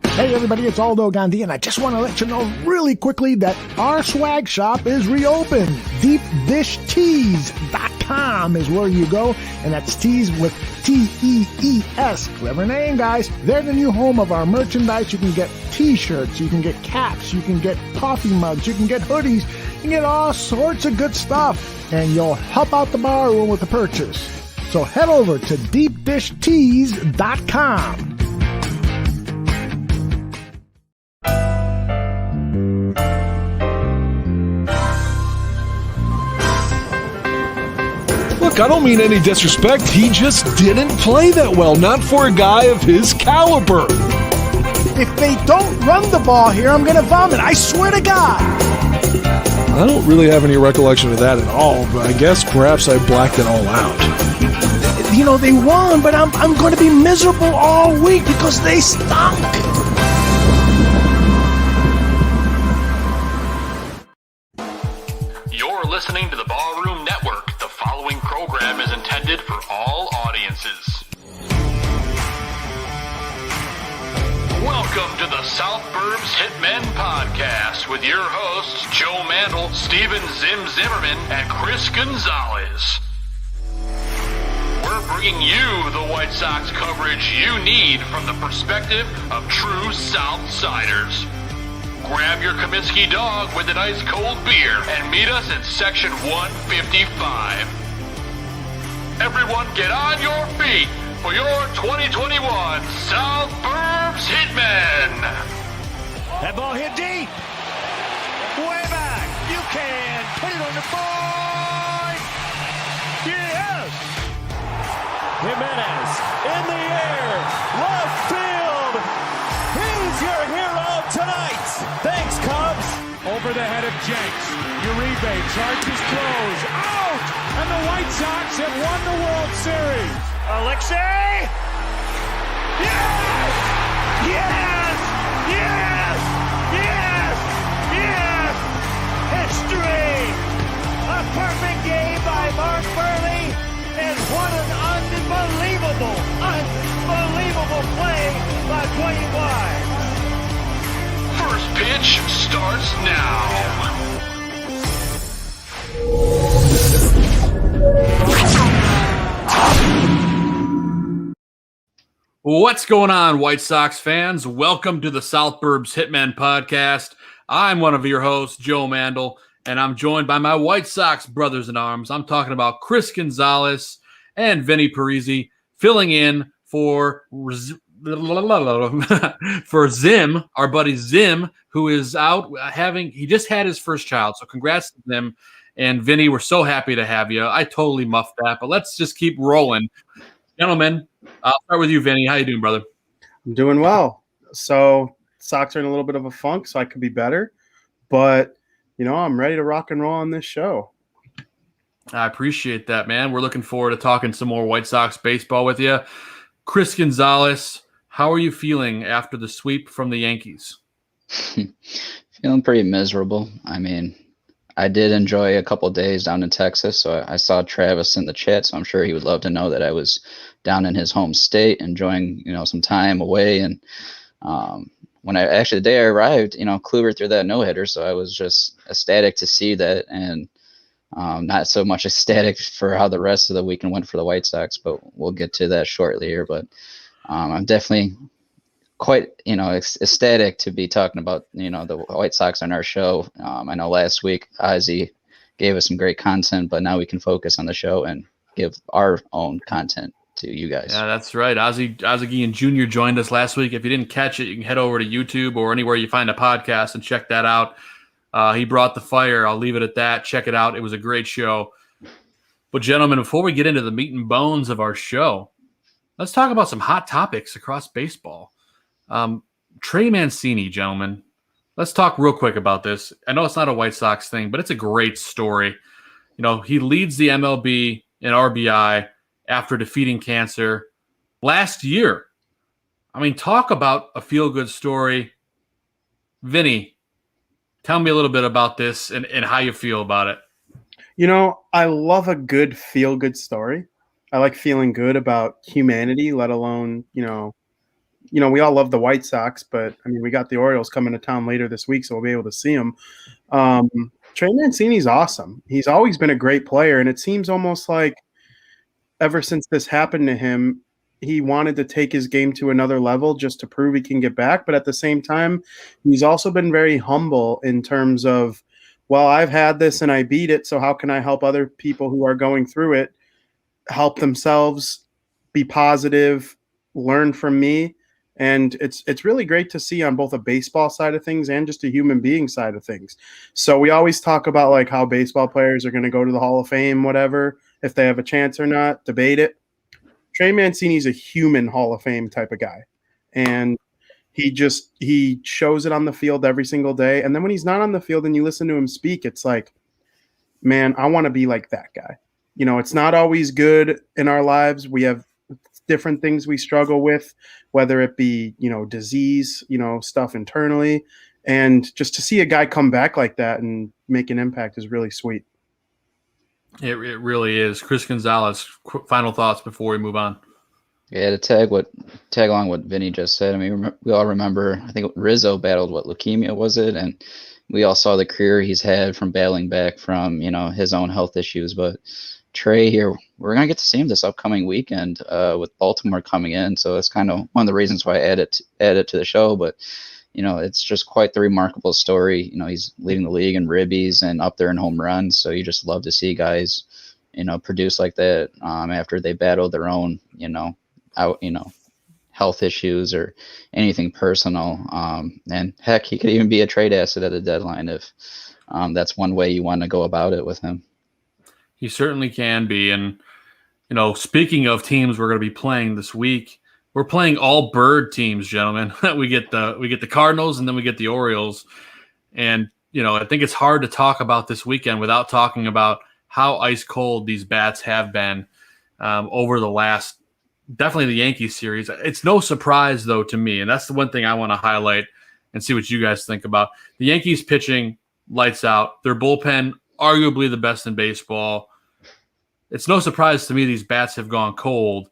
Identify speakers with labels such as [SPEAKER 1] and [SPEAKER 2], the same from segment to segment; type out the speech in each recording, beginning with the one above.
[SPEAKER 1] Hey everybody, it's Aldo Gandhi, and I just want to let you know really quickly that our swag shop is reopened. DeepDishTees.com is where you go, and that's tees with T-E-E-S. Clever name, guys. They're the new home of our merchandise. You can get t-shirts, you can get caps, you can get coffee mugs, you can get hoodies, you can get all sorts of good stuff, and you'll help out the bar room with the purchase. So head over to DeepDishTees.com.
[SPEAKER 2] Look, I don't mean any disrespect. He just didn't play that well, not for a guy of his caliber.
[SPEAKER 1] If they don't run the ball here, I'm going to vomit. I swear to God.
[SPEAKER 2] I don't really have any recollection of that at all, but I guess perhaps I blacked it all out.
[SPEAKER 1] You know, they won, but I'm going to be miserable all week because they stunk.
[SPEAKER 3] You're listening to the Ballroom Network. The following program is intended for all audiences. Welcome to the South Burbs Hitmen podcast with your hosts Joe Mandel, Steven Zim Zimmerman, and Chris Gonzalez. We're bringing you the White Sox coverage you need from the perspective of true Southsiders. Grab your Kaminsky dog with an ice cold beer and meet us in section 155. Everyone get on your feet for your 2021 South Burbs Hitmen.
[SPEAKER 4] That ball hit deep. Way back. You can put it on the board. Yes. Jimenez in the air. Left field. He's your hero tonight. Thanks, Cubs.
[SPEAKER 5] Over the head of Jenks. Uribe charges throws. Out! And the White Sox have won the World Series.
[SPEAKER 4] Alexei. Yes! Yes! Yes! Yes! Yes! History! A perfect game by Mark Burley. And what an unbelievable play by Dwayne White.
[SPEAKER 3] First pitch starts now. What's going on, White Sox fans? Welcome to the South Burbs Hitmen podcast. I'm one of your hosts, Joe Mandel, and I'm joined by my White Sox brothers-in-arms. I'm talking about Chris Gonzalez and Vinny Parisi, filling in for Zim, our buddy Zim, who is out he just had his first child. So congrats to Zim. And Vinny, we're so happy to have you. I totally muffed that, but let's just keep rolling. Gentlemen, I'll start with you, Vinny. How you doing, brother?
[SPEAKER 6] I'm doing well. So Sox are in a little bit of a funk, so I could be better. But, I'm ready to rock and roll on this show.
[SPEAKER 3] I appreciate that, man. We're looking forward to talking some more White Sox baseball with you. Chris Gonzalez, how are you feeling after the sweep from the Yankees?
[SPEAKER 7] Feeling pretty miserable. I mean, I did enjoy a couple of days down in Texas, so I saw Travis in the chat, so I'm sure he would love to know that I was down in his home state enjoying, some time away. And the day I arrived, Kluber threw that no-hitter, so I was just ecstatic to see that, and not so much ecstatic for how the rest of the weekend went for the White Sox, but we'll get to that shortly here. But I'm definitely quite, ecstatic to be talking about, the White Sox on our show. I know last week Ozzy gave us some great content, but now we can focus on the show and give our own content to you guys.
[SPEAKER 3] Yeah, that's right. Ozzy Guillen Jr. joined us last week. If you didn't catch it, you can head over to YouTube or anywhere you find a podcast and check that out. He brought the fire. I'll leave it at that. Check it out. It was a great show. But gentlemen, before we get into the meat and bones of our show, let's talk about some hot topics across baseball. Trey Mancini, gentlemen, let's talk real quick about this. I know it's not a White Sox thing, but it's a great story. He leads the MLB in RBI after defeating cancer last year. I mean, talk about a feel-good story. Vinny, tell me a little bit about this and how you feel about it.
[SPEAKER 6] I love a good feel-good story. I like feeling good about humanity, let alone, we all love the White Sox, but I mean, we got the Orioles coming to town later this week, so we'll be able to see them. Trey Mancini's awesome. He's always been a great player, and it seems almost like ever since this happened to him, he wanted to take his game to another level just to prove he can get back. But at the same time, he's also been very humble in terms of, well, I've had this and I beat it, so how can I help other people who are going through it help themselves, be positive, learn from me? And it's really great to see on both a baseball side of things and just a human being side of things. So we always talk about like how baseball players are going to go to the Hall of Fame, whatever, if they have a chance or not, debate it. Trey Mancini's a human Hall of Fame type of guy. And he shows it on the field every single day. And then when he's not on the field and you listen to him speak, it's like, man, I want to be like that guy. It's not always good in our lives. We have different things we struggle with, whether it be, disease, stuff internally. And just to see a guy come back like that and make an impact is really sweet.
[SPEAKER 3] It really is. Chris Gonzalez, final thoughts before we move on.
[SPEAKER 7] Yeah, to tag along what Vinny just said. I mean, we all remember, I think Rizzo battled leukemia was it? And we all saw the career he's had from battling back from, his own health issues. But Trey here, we're going to get to see him this upcoming weekend with Baltimore coming in. So it's kind of one of the reasons why I added to the show. But, it's just quite the remarkable story. He's leading the league in ribbies and up there in home runs. So you just love to see guys, produce like that after they battle their own, health issues or anything personal. And heck, he could even be a trade asset at the deadline if that's one way you want to go about it with him.
[SPEAKER 3] He certainly can be. And, speaking of teams we're going to be playing this week, we're playing all bird teams, gentlemen. we get the Cardinals and then we get the Orioles. And, I think it's hard to talk about this weekend without talking about how ice cold these bats have been over the last, definitely the Yankees series. It's no surprise, though, to me, and that's the one thing I want to highlight and see what you guys think about. The Yankees pitching lights out. Their bullpen, arguably the best in baseball. It's no surprise to me these bats have gone cold.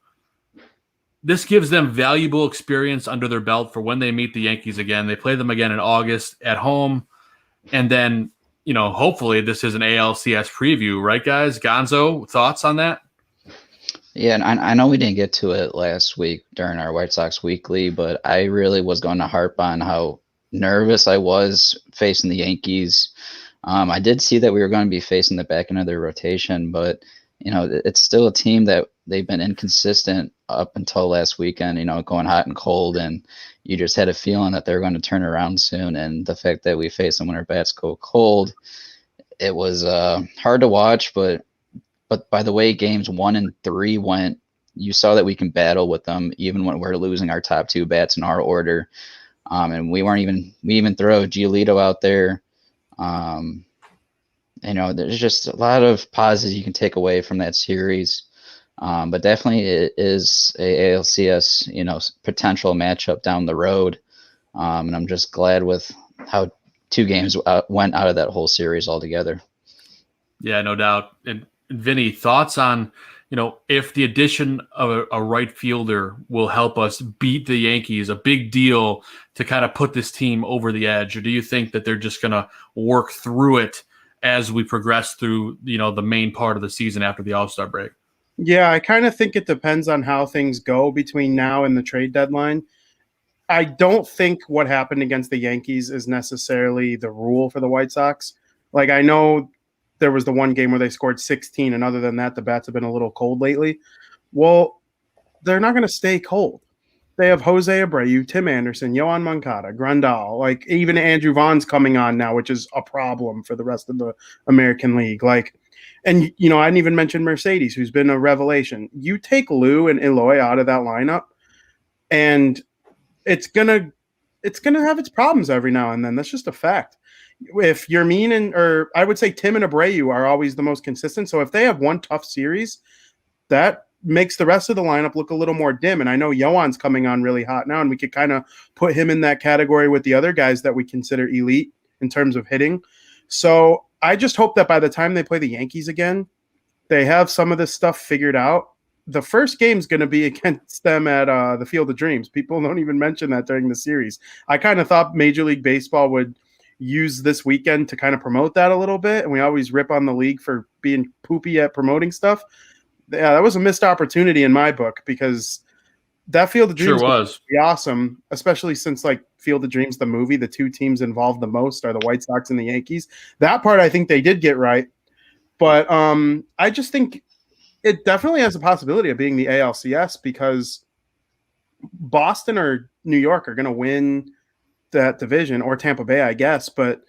[SPEAKER 3] This gives them valuable experience under their belt for when they meet the Yankees again. They play them again in August at home. And then, hopefully this is an ALCS preview, right, guys? Gonzo, thoughts on that?
[SPEAKER 7] Yeah, and I know we didn't get to it last week during our White Sox Weekly, but I really was going to harp on how nervous I was facing the Yankees. I did see that we were going to be facing the back end of their rotation, but, it's still a team that they've been inconsistent up until last weekend, going hot and cold, and you just had a feeling that they're going to turn around soon. And the fact that we faced them when our bats go cold, it was hard to watch, but by the way games 1 and 3 went, you saw that we can battle with them even when we're losing our top 2 bats in our order. And we even throw Giolito out there. There's just a lot of positives you can take away from that series. But definitely it is a ALCS, potential matchup down the road. And I'm just glad with how 2 games went out of that whole series altogether.
[SPEAKER 3] Yeah, no doubt. And Vinny, thoughts on, if the addition of a right fielder will help us beat the Yankees, a big deal to kind of put this team over the edge? Or do you think that they're just going to work through it as we progress through, the main part of the season after the All-Star break?
[SPEAKER 6] Yeah, I kind of think it depends on how things go between now and the trade deadline. I don't think what happened against the Yankees is necessarily the rule for the White Sox. Like, I know there was the one game where they scored 16, and other than that, the bats have been a little cold lately. Well, they're not going to stay cold. They have Jose Abreu, Tim Anderson, Yohan Moncada, Grandal, like even Andrew Vaughn's coming on now, which is a problem for the rest of the American League. And I didn't even mention Mercedes, who's been a revelation. You take Lou and Eloy out of that lineup, and it's gonna have its problems every now and then. That's just a fact. If or I would say Tim and Abreu are always the most consistent. So if they have one tough series, that makes the rest of the lineup look a little more dim. And I know Yohan's coming on really hot now, and we could kind of put him in that category with the other guys that we consider elite in terms of hitting. So I just hope that by the time they play the Yankees again, they have some of this stuff figured out. the first game's going to be against them at the Field of Dreams. People don't even mention that during the series. I kind of thought Major League Baseball would use this weekend to kind of promote that a little bit, and we always rip on the league for being poopy at promoting stuff. Yeah, that was a missed opportunity in my book, because that Field of Dreams
[SPEAKER 3] sure was
[SPEAKER 6] be awesome, especially since like Field of Dreams, the movie, the two teams involved the most are the White Sox and the Yankees. That part I think they did get right, but I just think it definitely has a possibility of being the ALCS, because Boston or New York are going to win that division, or Tampa Bay, I guess. But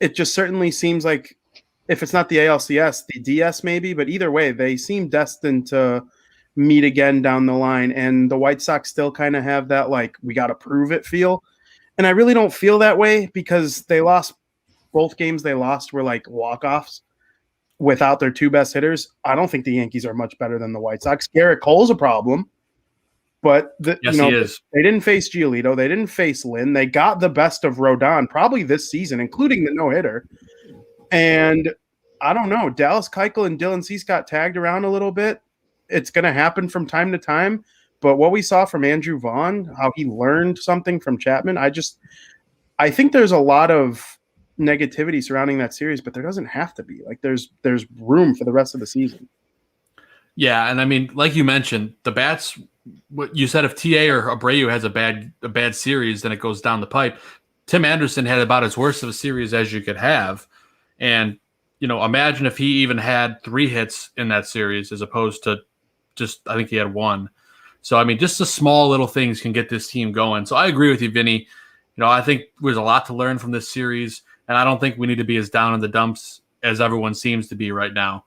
[SPEAKER 6] it just certainly seems like, if it's not the ALCS, the DS maybe, but either way, they seem destined to meet again down the line. And the White Sox still kind of have that, like, we got to prove it feel. And I really don't feel that way, because they lost both games they lost were like walk-offs without their two best hitters. I don't think the Yankees are much better than the White Sox. Garrett Cole's a problem. But
[SPEAKER 3] yes, he is.
[SPEAKER 6] They didn't face Giolito. They didn't face Lynn. They got the best of Rodon probably this season, including the no-hitter. And I don't know. Dallas Keuchel and Dylan Cease got tagged around a little bit. It's going to happen from time to time. But what we saw from Andrew Vaughn, how he learned something from Chapman, I think there's a lot of negativity surrounding that series, but there doesn't have to be. Like, there's room for the rest of the season.
[SPEAKER 3] Yeah, and I mean, like you mentioned, the bats. What you said, if TA or Abreu has a bad series, then it goes down the pipe. Tim Anderson had about as worst of a series as you could have, and imagine if he even had 3 hits in that series as opposed to just, I think he had 1. So I mean, just the small little things can get this team going. So I agree with you, Vinny. I think there's a lot to learn from this series, and I don't think we need to be as down in the dumps as everyone seems to be right now.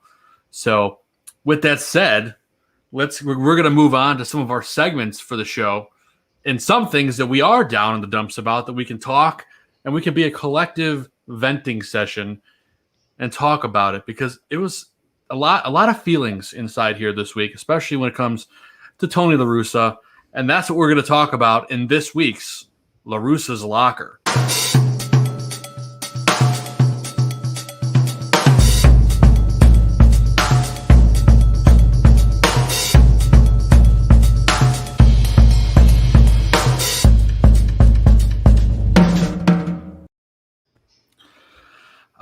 [SPEAKER 3] So with that said, we're going to move on to some of our segments for the show, and some things that we are down in the dumps about that we can talk, and we can be a collective venting session and talk about it, because it was a lot of feelings inside here this week, especially when it comes to Tony La Russa, and that's what we're going to talk about in this week's La Russa's Locker.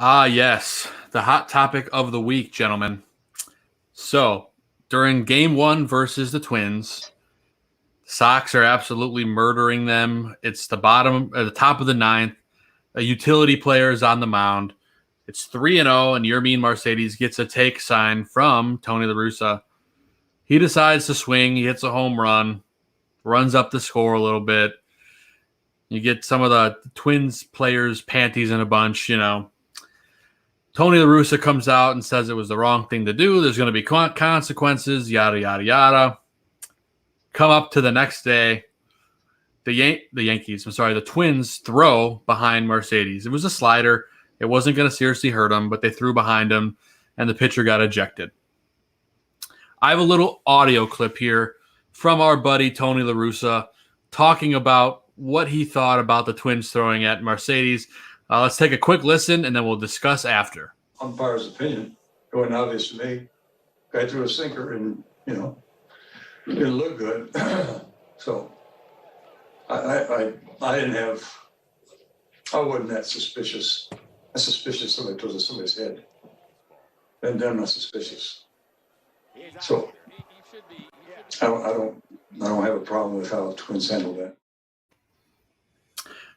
[SPEAKER 3] Ah, yes, the hot topic of the week, gentlemen. So, during Game 1 versus the Twins, Sox are absolutely murdering them. It's the top of the 9th. A utility player is on the mound. It's 3-0, and Yermin Mercedes gets a take sign from Tony La Russa. He decides to swing. He hits a home run, runs up the score a little bit. You get some of the Twins players' panties in a bunch, Tony La Russa comes out and says it was the wrong thing to do. There's going to be consequences, yada, yada, yada. Come up to the next day, the Twins throw behind Mercedes. It was a slider. It wasn't going to seriously hurt him, but they threw behind him, and the pitcher got ejected. I have a little audio clip here from our buddy Tony La Russa talking about what he thought about the Twins throwing at Mercedes. Let's take a quick listen, and then we'll discuss after.
[SPEAKER 8] Umpire's opinion, it wasn't obvious to me. Guy threw a sinker, and it didn't look good. So I wasn't that suspicious. I'm suspicious somebody throws at somebody's head, and then I'm not suspicious. So I don't have a problem with how the Twins handled that.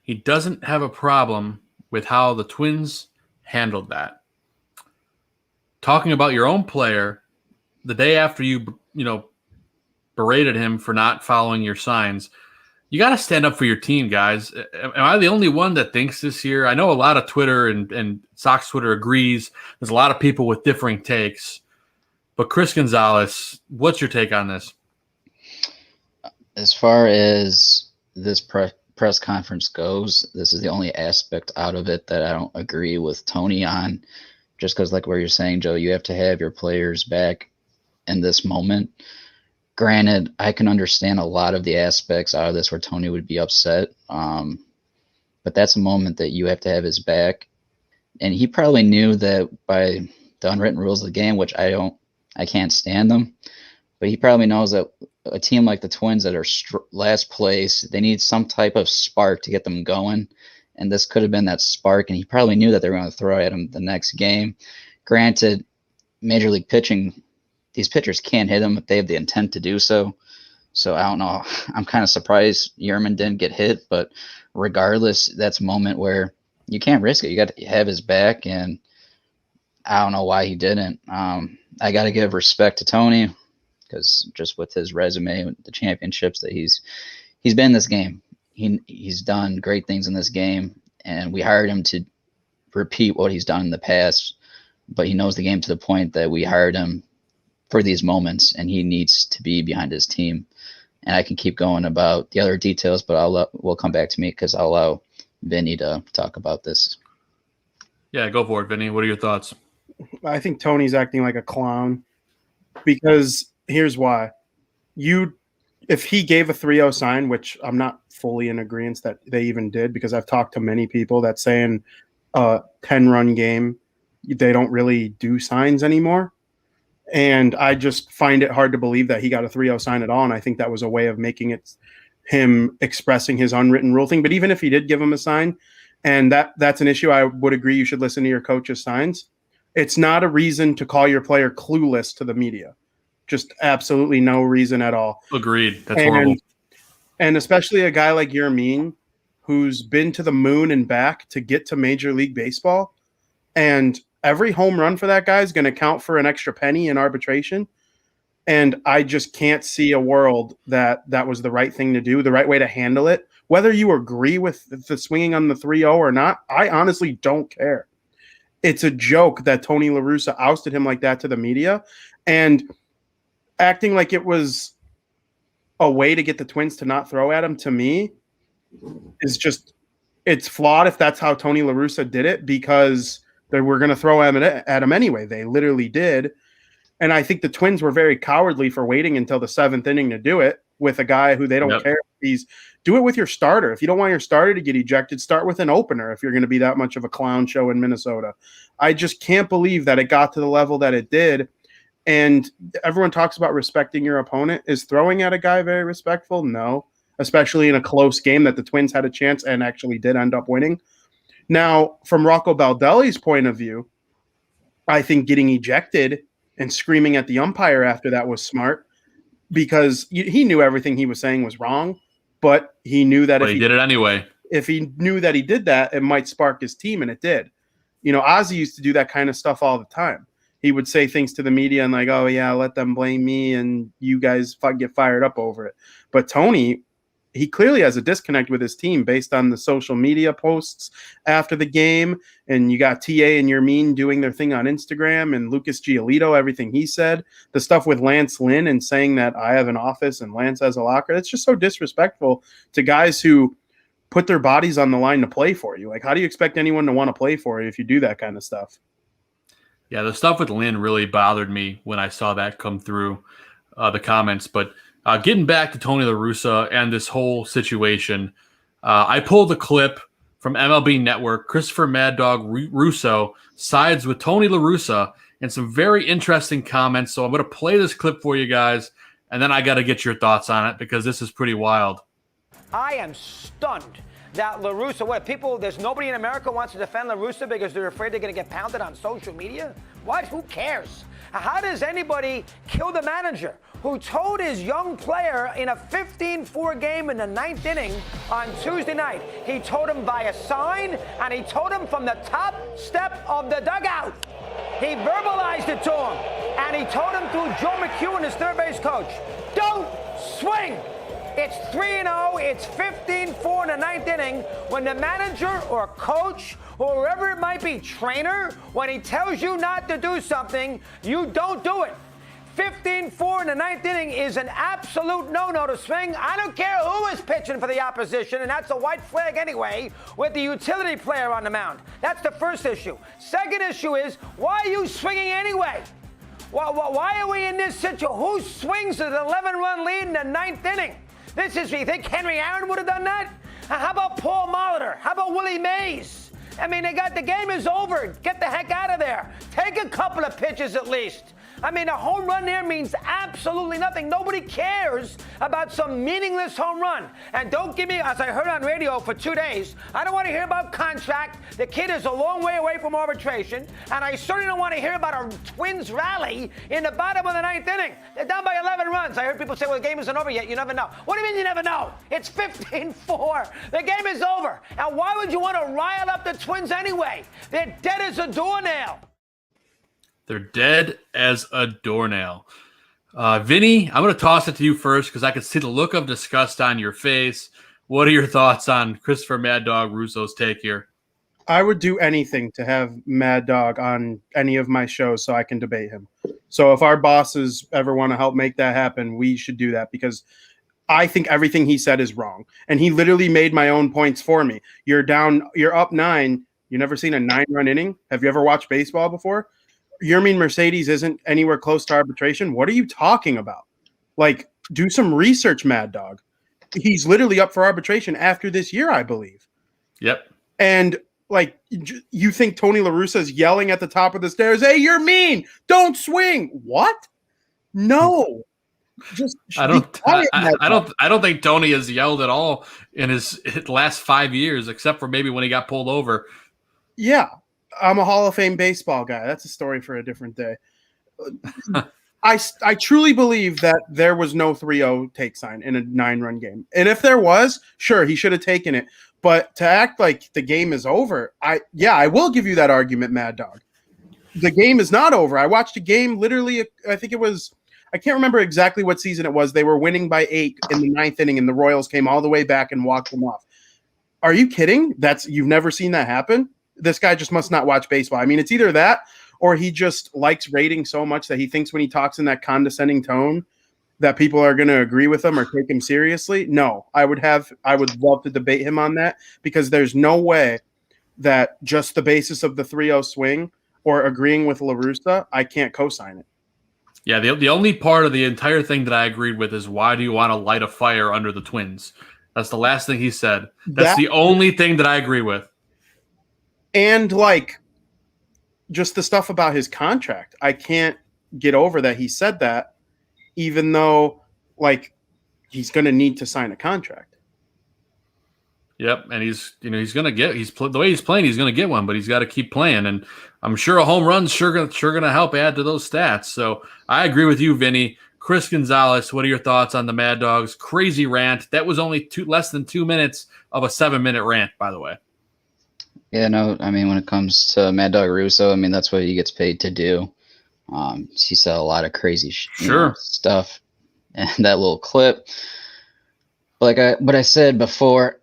[SPEAKER 3] He doesn't have a problem with how the Twins handled that. Talking about your own player, the day after you berated him for not following your signs, you got to stand up for your team, guys. Am I the only one that thinks this here? I know a lot of Twitter and Sox Twitter agrees. There's a lot of people with differing takes. But Chris Gonzalez, what's your take on this?
[SPEAKER 7] As far as this press conference goes, this is the only aspect out of it that I don't agree with Tony on, just because, like what you're saying, Joe, you have to have your players back in this moment. Granted, I can understand a lot of the aspects out of this where Tony would be upset, but that's a moment that you have to have his back. And he probably knew that by the unwritten rules of the game, which I can't stand them, But he probably knows that a team like the Twins that are last place, they need some type of spark to get them going. And this could have been that spark. And he probably knew that they were going to throw at him the next game. Granted, Major League pitching, these pitchers can't hit him if they have the intent to do so. So I don't know. I'm kind of surprised Yerman didn't get hit. But regardless, that's a moment where you can't risk it. You got to have his back. And I don't know why he didn't. I got to give respect to Tony, because just with his resume, the championships that he's been in this game, he's done great things in this game, and we hired him to repeat what he's done in the past. But he knows the game to the point that we hired him for these moments, and he needs to be behind his team. And I can keep going about the other details, but we'll come back to me because I'll allow Vinny to talk about this.
[SPEAKER 3] Yeah, go for it, Vinny. What are your thoughts?
[SPEAKER 6] I think Tony's acting like a clown, because here's why. If he gave a 3-0 sign, which I'm not fully in agreement that they even did, because I've talked to many people that saying a 10-run game, they don't really do signs anymore. And I just find it hard to believe that he got a 3-0 sign at all. And I think that was a way of making it him expressing his unwritten rule thing. But even if he did give him a sign, and that's an issue, I would agree you should listen to your coach's signs. It's not a reason to call your player clueless to the media. Just absolutely no reason at all.
[SPEAKER 3] Agreed. That's horrible.
[SPEAKER 6] And especially a guy like Yermin, who's been to the moon and back to get to Major League Baseball. And every home run for that guy is going to count for an extra penny in arbitration. And I just can't see a world that was the right thing to do, the right way to handle it. Whether you agree with the swinging on the 3-0 or not, I honestly don't care. It's a joke that Tony La Russa ousted him like that to the media, and acting like it was a way to get the Twins to not throw at him, to me, is just, it's flawed if that's how Tony La Russa did it, because they were going to throw at him anyway. They literally did. And I think the Twins were very cowardly for waiting until the 7th inning to do it with a guy who they don't care. Do it with your starter. If you don't want your starter to get ejected, start with an opener if you're going to be that much of a clown show in Minnesota. I just can't believe that it got to the level that it did. And everyone talks about respecting your opponent. Is throwing at a guy very respectful? No, especially in a close game that the Twins had a chance and actually did end up winning. Now, from Rocco Baldelli's point of view, I think getting ejected and screaming at the umpire after that was smart, because he knew everything he was saying was wrong, but he knew that
[SPEAKER 3] if he did it anyway,
[SPEAKER 6] if he knew that he did that, it might spark his team, and it did. You know, Ozzie used to do that kind of stuff all the time. He would say things to the media and like, oh, yeah, let them blame me and you guys get fired up over it. But Tony, he clearly has a disconnect with his team based on the social media posts after the game. And you got TA and Yermin doing their thing on Instagram, and Lucas Giolito, everything he said. The stuff with Lance Lynn and saying that I have an office and Lance has a locker. That's just so disrespectful to guys who put their bodies on the line to play for you. Like, how do you expect anyone to want to play for you if you do that kind of stuff?
[SPEAKER 3] Yeah, the stuff with Lynn really bothered me when I saw that come through the comments. But getting back to Tony La Russa and this whole situation, I pulled the clip from MLB Network. Christopher Mad Dog Russo sides with Tony La Russa and some very interesting comments. So I'm going to play this clip for you guys, and then I got to get your thoughts on it because this is pretty wild.
[SPEAKER 9] I am stunned that La Russa, there's nobody in America wants to defend La Russa because they're afraid they're going to get pounded on social media? What? Who cares? How does anybody kill the manager who told his young player in a 15-4 game in the 9th inning on Tuesday night? He told him by a sign, and he told him from the top step of the dugout. He verbalized it to him, and he told him through Joe McEwen, his third base coach, don't swing. It's 3-0, it's 15-4 in the 9th inning. When the manager or coach or whoever it might be, trainer, when he tells you not to do something, you don't do it. 15-4 in the 9th inning is an absolute no-no to swing. I don't care who is pitching for the opposition, and that's a white flag anyway, with the utility player on the mound. That's the first issue. Second issue is, why are you swinging anyway? Why are we in this situation? Who swings at an 11-run lead in the 9th inning? You think Henry Aaron would have done that? How about Paul Molitor? How about Willie Mays? I mean, the game is over. Get the heck out of there. Take a couple of pitches at least. I mean, a home run there means absolutely nothing. Nobody cares about some meaningless home run. And don't give me, as I heard on radio for 2 days, I don't want to hear about contract. The kid is a long way away from arbitration. And I certainly don't want to hear about a Twins rally in the bottom of the 9th inning. They're down by 11 runs. I heard people say, well, the game isn't over yet. You never know. What do you mean you never know? It's 15-4. The game is over. And why would you want to rile up the Twins anyway? They're dead as a doornail.
[SPEAKER 3] They're dead as a doornail. Vinny, I'm going to toss it to you first because I can see the look of disgust on your face. What are your thoughts on Christopher Mad Dog Russo's take here?
[SPEAKER 6] I would do anything to have Mad Dog on any of my shows so I can debate him. So if our bosses ever want to help make that happen, we should do that because I think everything he said is wrong. And he literally made my own points for me. You're up 9. You never seen a 9-run inning? Have you ever watched baseball before? Yermin Mercedes isn't anywhere close to arbitration. What are you talking about? Like, do some research, Mad Dog. He's literally up for arbitration after this year, I believe.
[SPEAKER 3] Yep.
[SPEAKER 6] And like, you think Tony La Russa is yelling at the top of the stairs, "Hey, you're mean. Don't swing." What? No. Just
[SPEAKER 3] I don't think Tony has yelled at all in his last 5 years, except for maybe when he got pulled over.
[SPEAKER 6] Yeah. I'm a Hall of Fame baseball guy. That's a story for a different day. I truly believe that there was no 3-0 take sign in a 9-run game. And if there was, sure, he should have taken it. But to act like the game is over, I will give you that argument, Mad Dog. The game is not over. I watched a game literally, I can't remember exactly what season it was. They were winning by 8 in the 9th inning, and the Royals came all the way back and walked them off. Are you kidding? You've never seen that happen? This guy just must not watch baseball. I mean, it's either that or he just likes ratings so much that he thinks when he talks in that condescending tone that people are going to agree with him or take him seriously. No, I would love to debate him on that because there's no way that just the basis of the 3-0 swing or agreeing with La Russa, I can't co-sign it.
[SPEAKER 3] Yeah, the only part of the entire thing that I agreed with is why do you want to light a fire under the Twins? That's the last thing he said. That's the only thing that I agree with.
[SPEAKER 6] And like just the stuff about his contract. I can't get over that he said that, even though like he's going to need to sign a contract.
[SPEAKER 3] Yep, and the way he's playing, he's going to get one, but he's got to keep playing. And I'm sure a home run's sure going to help add to those stats. So I agree with you, Vinny. Chris Gonzalez, what are your thoughts on the Mad Dog's crazy rant? That was only less than 2 minutes of a 7-minute rant, by the way.
[SPEAKER 7] Yeah, no, I mean, when it comes to Mad Dog Russo, I mean, that's what he gets paid to do. He said a lot of crazy stuff in that little clip. Like what I said before,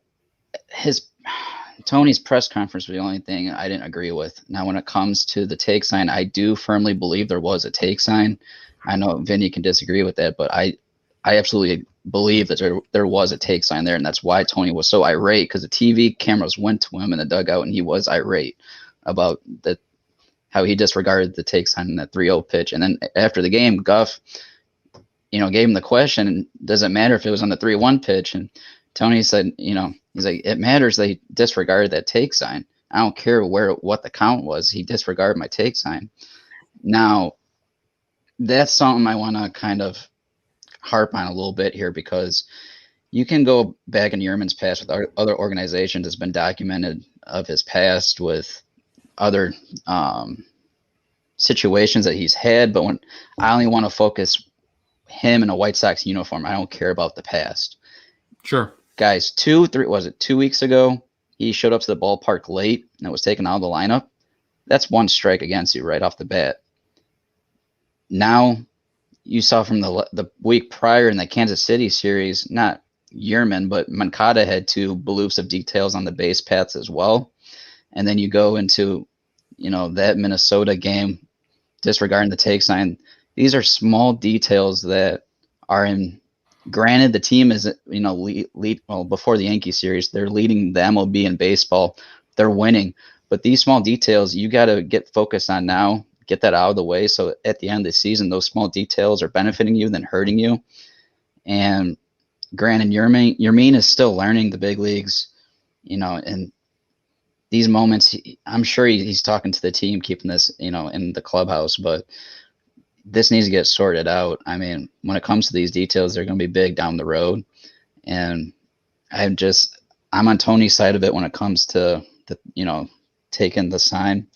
[SPEAKER 7] Tony's press conference was the only thing I didn't agree with. Now, when it comes to the take sign, I do firmly believe there was a take sign. I know Vinny can disagree with that, but I absolutely believe that there was a take sign there, and that's why Tony was so irate, because the TV cameras went to him in the dugout, and he was irate about how he disregarded the take sign in that 3-0 pitch. And then after the game, Guff, gave him the question, does it matter if it was on the 3-1 pitch? And Tony said, he's like, it matters that he disregarded that take sign. I don't care what the count was. He disregarded my take sign. Now, that's something I want to kind of harp on a little bit here, because you can go back in Yerman's past with other organizations. It's been documented of his past with other situations that he's had. But when I only want to focus him in a White Sox uniform, I don't care about the past.
[SPEAKER 3] Sure.
[SPEAKER 7] Guys, 2 weeks ago, he showed up to the ballpark late and was taken out of the lineup. That's one strike against you right off the bat. Now, you saw from the week prior in the Kansas City series, not Yerman, but Moncada had 2 bloofs of details on the base paths as well. And then you go into, that Minnesota game, disregarding the take sign. These are small details that are in. Granted, the team is, before the Yankee series, they're leading the MLB in baseball. They're winning. But these small details, you got to get focused on now. Get that out of the way, so at the end of the season, those small details are benefiting you than hurting you. And granted, Yermin is still learning the big leagues, and these moments, I'm sure he's talking to the team, keeping this, in the clubhouse. But this needs to get sorted out. I mean, when it comes to these details, they're going to be big down the road. And I'm on Tony's side of it when it comes to taking the sign.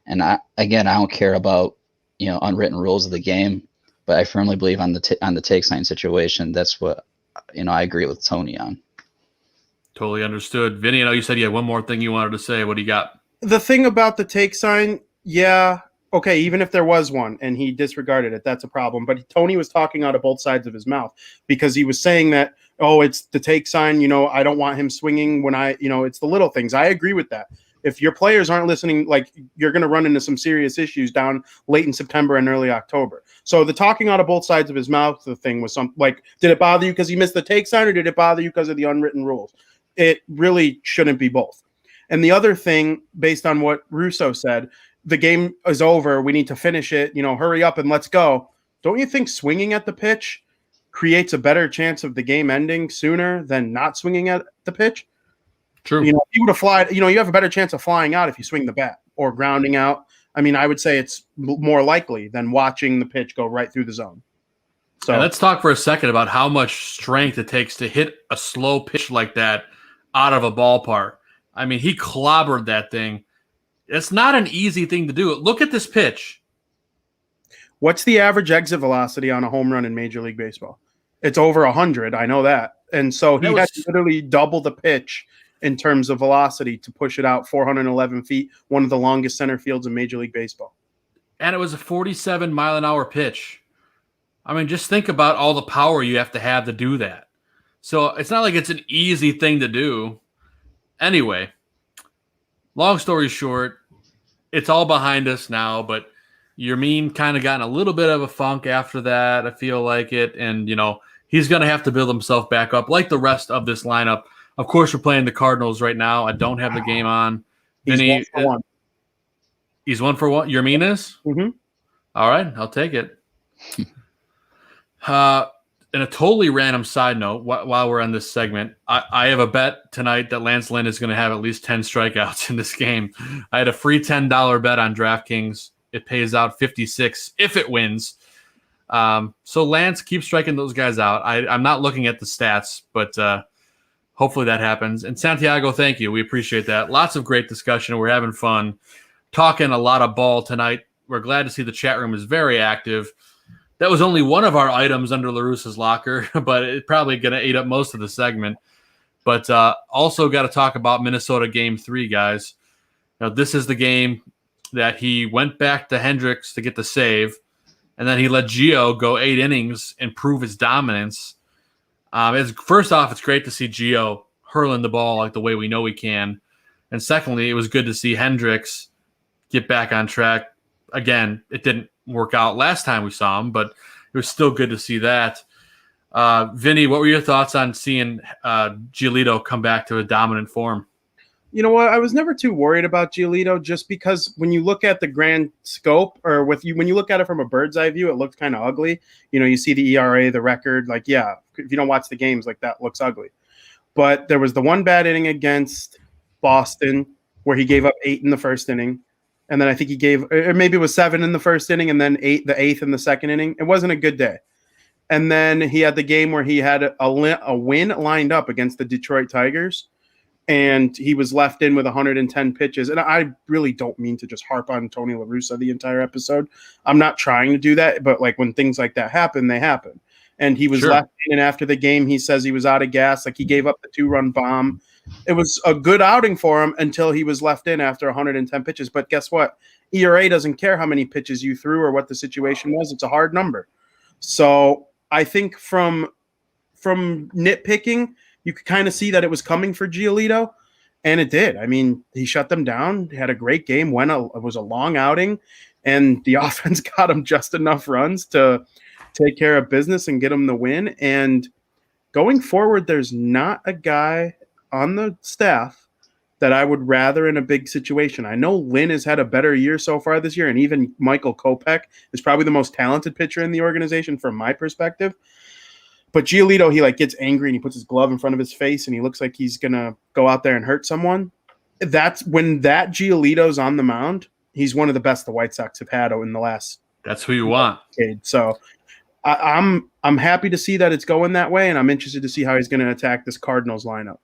[SPEAKER 7] And I don't care about, unwritten rules of the game, but I firmly believe on the take sign situation. That's what, I agree with Tony on.
[SPEAKER 3] Totally understood. Vinny, I know you said you had one more thing you wanted to say. What do you got?
[SPEAKER 6] The thing about the take sign, yeah, okay, even if there was one and he disregarded it, that's a problem. But Tony was talking out of both sides of his mouth because he was saying that, it's the take sign, I don't want him swinging when it's the little things. I agree with that. If your players aren't listening, like, you're going to run into some serious issues down late in September and early October. So the talking out of both sides of his mouth, the thing was did it bother you because he missed the take sign, or did it bother you because of the unwritten rules? It really shouldn't be both. And the other thing, based on what Russo said, the game is over. We need to finish it. Hurry up and let's go. Don't you think swinging at the pitch creates a better chance of the game ending sooner than not swinging at the pitch?
[SPEAKER 3] True.
[SPEAKER 6] If you would have fly, you have a better chance of flying out if you swing the bat or grounding out. I mean, I would say it's more likely than watching the pitch go right through the zone. So
[SPEAKER 3] let's talk for a second about how much strength it takes to hit a slow pitch like that out of a ballpark. I mean, he clobbered that thing. It's not an easy thing to do. Look at this pitch.
[SPEAKER 6] What's the average exit velocity on a home run in Major League Baseball? It's over 100. I know that. And so he had to literally double the pitch in terms of velocity to push it out 411 feet, one of the longest center fields in Major League Baseball.
[SPEAKER 3] And it was a 47-mile-an-hour pitch. I mean, just think about all the power you have to do that. So it's not like it's an easy thing to do. Anyway, long story short, it's all behind us now, but Yermin kind of got in a little bit of a funk after that. I feel like it. And, he's going to have to build himself back up like the rest of this lineup. Of course, we're playing the Cardinals right now. I don't have the game on.
[SPEAKER 6] He's 1-for-1.
[SPEAKER 3] He's 1-for-1. Yermin is?
[SPEAKER 6] Mm-hmm.
[SPEAKER 3] All right, I'll take it. In a totally random side note, while we're on this segment, I have a bet tonight that Lance Lynn is going to have at least 10 strikeouts in this game. I had a free $10 bet on DraftKings. It pays out 56 if it wins. So Lance, keep striking those guys out. I'm not looking at the stats, but hopefully that happens. And Santiago, thank you. We appreciate that. Lots of great discussion. We're having fun. Talking a lot of ball tonight. We're glad to see the chat room is very active. That was only one of our items under La Russa's locker, but it's probably going to eat up most of the segment. But also got to talk about Minnesota Game 3, guys. Now, this is the game that he went back to Hendricks to get the save, and then he let Gio go 8 innings and prove his dominance. First off, it's great to see Gio hurling the ball like the way we know he can. And secondly, it was good to see Hendricks get back on track. Again, it didn't work out last time we saw him, but it was still good to see that. Vinny, what were your thoughts on seeing Giolito come back to a dominant form?
[SPEAKER 6] You know what? I was never too worried about Giolito just because when you look at the grand scope or when you look at it from a bird's eye view, it looked kind of ugly. You see the ERA, the record, if you don't watch the games, that looks ugly. But there was the one bad inning against Boston where he gave up 8 in the first inning. And then I think he gave, or maybe it was 7 in the first inning and then the 8th in the second inning. It wasn't a good day. And then he had the game where he had a win lined up against the Detroit Tigers. And he was left in with 110 pitches. And I really don't mean to just harp on Tony La Russa the entire episode. I'm not trying to do that. But when things like that happen, they happen. And he was left in. And after the game, he says he was out of gas. He gave up the 2-run bomb. It was a good outing for him until he was left in after 110 pitches. But guess what? ERA doesn't care how many pitches you threw or what the situation was. It's a hard number. So I think from nitpicking, you could kind of see that it was coming for Giolito, and it did. I mean, he shut them down, had a great game, it was a long outing, and the offense got him just enough runs to take care of business and get him the win. And going forward, there's not a guy on the staff that I would rather in a big situation. I know Lynn has had a better year so far this year, and even Michael Kopech is probably the most talented pitcher in the organization from my perspective. But Giolito, he gets angry and he puts his glove in front of his face and he looks like he's going to go out there and hurt someone. That's when that Giolito's on the mound, he's one of the best the White Sox have had in the last
[SPEAKER 3] That's who you want.
[SPEAKER 6] So I'm happy to see that it's going that way, and I'm interested to see how he's going to attack this Cardinals lineup.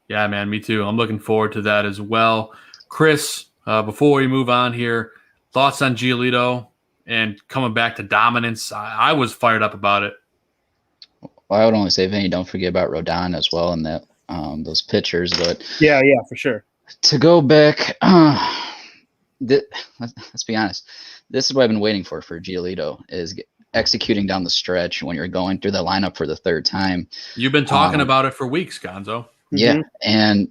[SPEAKER 3] Yeah, man, me too. I'm looking forward to that as well. Chris, before we move on here, thoughts on Giolito and coming back to dominance? I was fired up about it.
[SPEAKER 7] Well, I would only say, Vinny, don't forget about Rodon as well and that those pitchers. But
[SPEAKER 6] yeah, for sure.
[SPEAKER 7] To go back, let's be honest. This is what I've been waiting for Giolito, is executing down the stretch when you're going through the lineup for the third time.
[SPEAKER 3] You've been talking about it for weeks, Gonzo.
[SPEAKER 7] Yeah, and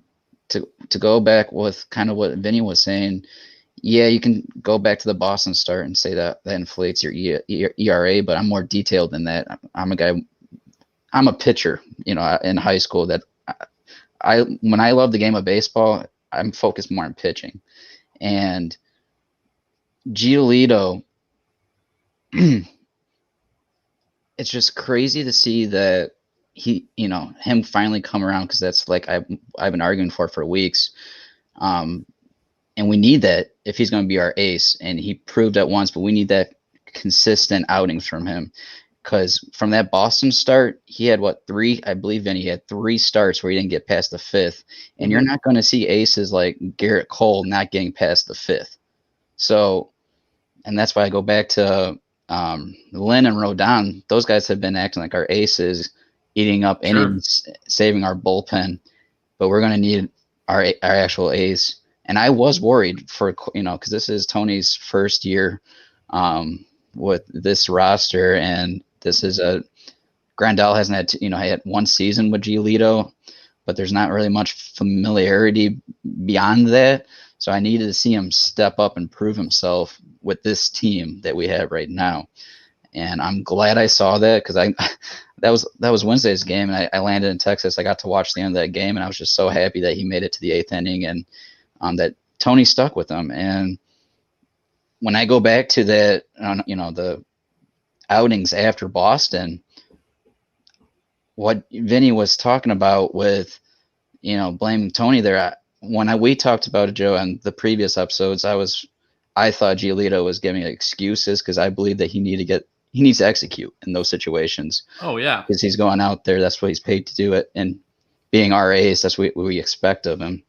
[SPEAKER 7] to go back with kind of what Vinny was saying, yeah, you can go back to the Boston start and say that inflates your ERA, but I'm more detailed than that. I'm a pitcher, in high school. That when I love the game of baseball, I'm focused more on pitching. And Giolito, it's just crazy to see that him finally come around, because that's like I've been arguing for weeks. And we need that if he's going to be our ace, and he proved that once, but we need that consistent outings from him, because from that Boston start, he had three, I believe, and he had 3 starts where he didn't get past the 5th, and you're not going to see aces like Garrett Cole not getting past the 5th. So, and that's why I go back to Lynn and Rodon. Those guys have been acting like our aces, eating up innings, saving our bullpen, but we're going to need our actual ace. And I was worried for, because this is Tony's first year with this roster, and this is Grandal hasn't had, had 1 season with Giolito, but there's not really much familiarity beyond that. So I needed to see him step up and prove himself with this team that we have right now. And I'm glad I saw that, because that was Wednesday's game, and I landed in Texas. I got to watch the end of that game, and I was just so happy that he made it to the 8th inning, and that Tony stuck with him. And when I go back to that, the outings after Boston, what Vinny was talking about with, blaming Tony there, we talked about it, Joe, on the previous episodes, I thought Giolito was giving excuses, because I believe that he needs to execute in those situations.
[SPEAKER 3] Oh yeah,
[SPEAKER 7] because he's going out there. That's what he's paid to do it, and being our ace, that's what we expect of him.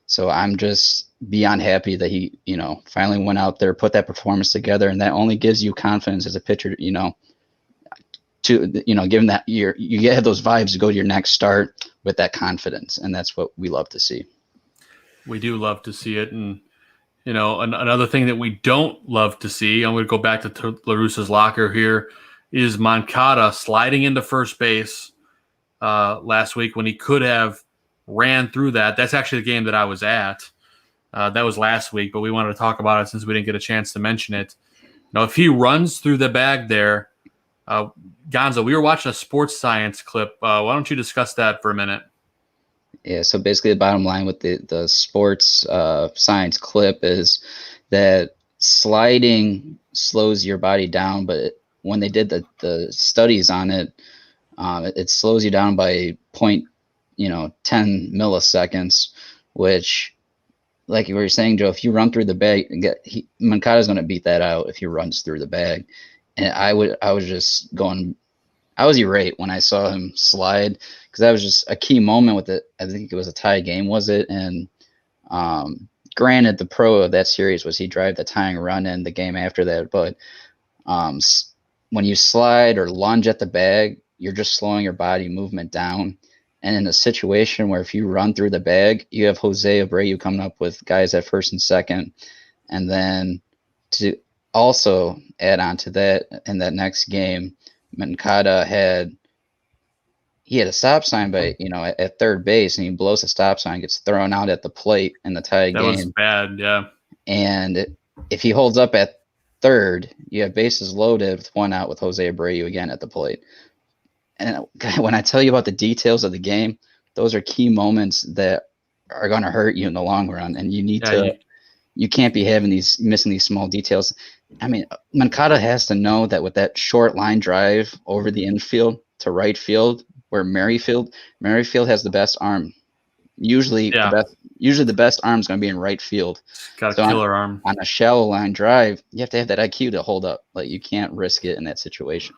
[SPEAKER 7] So I'm just beyond happy that he, finally went out there, put that performance together, and that only gives you confidence as a pitcher, to, given that you have those vibes to go to your next start with that confidence, and that's what we love to see.
[SPEAKER 3] We do love to see it, and another thing that we don't love to see, I'm going to go back to La Russa's locker here, is Moncada sliding into first base last week when he could have ran through that. That's actually the game that I was at. That was last week, but we wanted to talk about it since we didn't get a chance to mention it. If he runs through the bag there, Gonzo, we were watching a sports science clip. Why don't you discuss that for a minute?
[SPEAKER 7] Yeah, so basically the bottom line with the sports science clip is that sliding slows your body down, but when they did the studies on it, it slows you down by 10 milliseconds, which, like you were saying, Joe, if you run through the bag, Moncada's going to beat that out if he runs through the bag. And I was irate when I saw him slide, because that was just a key moment with it. I think it was a tie game, was it? And granted, the pro of that series was he drive the tying run in the game after that. But when you slide or lunge at the bag, you're just slowing your body movement down. And in a situation where if you run through the bag, you have Jose Abreu coming up with guys at first and second. And then to also add on to that, in that next game, Moncada had a stop sign at third base, and he blows the stop sign, gets thrown out at the plate in the tie game.
[SPEAKER 3] That was bad, yeah.
[SPEAKER 7] And if he holds up at third, you have bases loaded with 1 out with Jose Abreu again at the plate. And when I tell you about the details of the game, those are key moments that are going to hurt you in the long run, and you need you can't be missing these small details. I mean, Moncada has to know that with that short line drive over the infield to right field, where Merrifield has the best arm Usually, the best arm's going to be in right field.
[SPEAKER 3] Got a killer arm
[SPEAKER 7] on a shallow line drive. You have to have that IQ to hold up. Like, you can't risk it in that situation.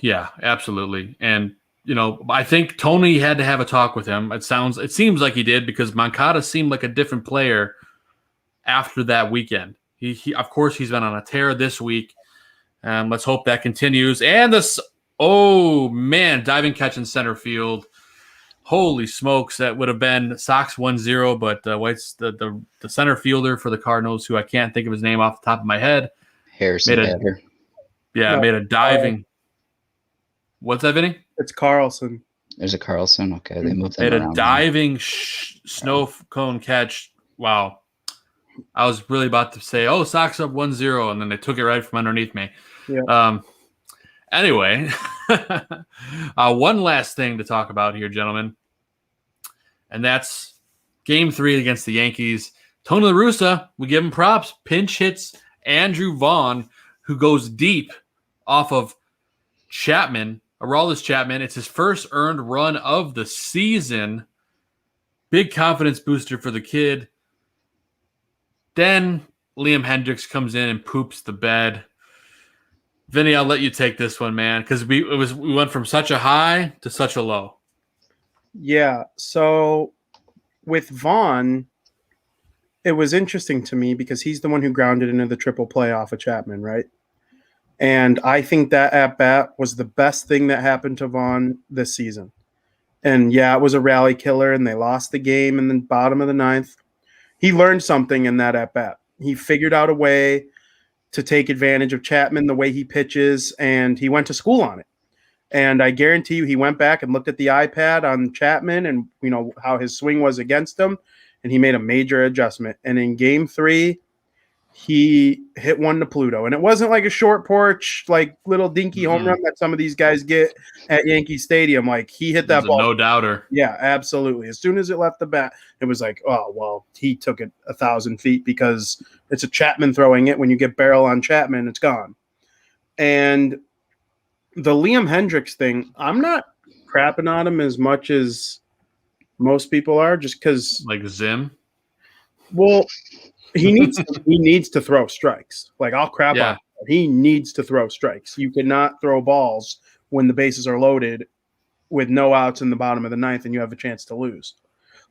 [SPEAKER 3] Yeah, absolutely. And I think Tony had to have a talk with him. It seems like he did, because Moncada seemed like a different player after that weekend. He of course he's been on a tear this week. Let's hope that continues. And diving catch in center field. Holy smokes, that would have been Sox 1-0, but White's the center fielder for the Cardinals, who I can't think of his name off the top of my head.
[SPEAKER 7] Harrison
[SPEAKER 3] Bader. Made a diving. What's that, Vinny?
[SPEAKER 6] It's Carlson.
[SPEAKER 7] There's a Carlson. Okay, they moved
[SPEAKER 3] Made
[SPEAKER 7] him
[SPEAKER 3] a diving snow cone catch. Wow. I was really about to say, Sox up 1-0, and then they took it right from underneath me.
[SPEAKER 6] Yeah.
[SPEAKER 3] Anyway, one last thing to talk about here, gentlemen, and that's Game 3 against the Yankees. Tony La Russa, we give him props, pinch hits Andrew Vaughn, who goes deep off of Aroldis Chapman. It's his first earned run of the season. Big confidence booster for the kid. Then Liam Hendricks comes in and poops the bed. Vinny, I'll let you take this one, man, because we went from such a high to such a low.
[SPEAKER 6] Yeah. So with Vaughn, it was interesting to me because he's the one who grounded into the triple play off of Chapman, right? And I think that at bat was the best thing that happened to Vaughn this season. And yeah, it was a rally killer, and they lost the game in the bottom of the ninth. He learned something in that at bat. He figured out a way to take advantage of Chapman, the way he pitches, and he went to school on it. And I guarantee you, he went back and looked at the iPad on Chapman and how his swing was against him, and he made a major adjustment. And in Game 3, he hit one to Pluto, and it wasn't like a short porch, like little dinky home run that some of these guys get at Yankee Stadium. Like, he hit that ball.
[SPEAKER 3] No doubter.
[SPEAKER 6] Yeah, absolutely. As soon as it left the bat, it was like, oh, well, he took it 1,000 feet because it's a Chapman throwing it. When you get barrel on Chapman, it's gone. And the Liam Hendricks thing, I'm not crapping on him as much as most people are, just because.
[SPEAKER 3] Like Zim?
[SPEAKER 6] Well, he needs to throw strikes. Like, I'll crap on him. He needs to throw strikes. You cannot throw balls when the bases are loaded with no outs in the bottom of the ninth and you have a chance to lose.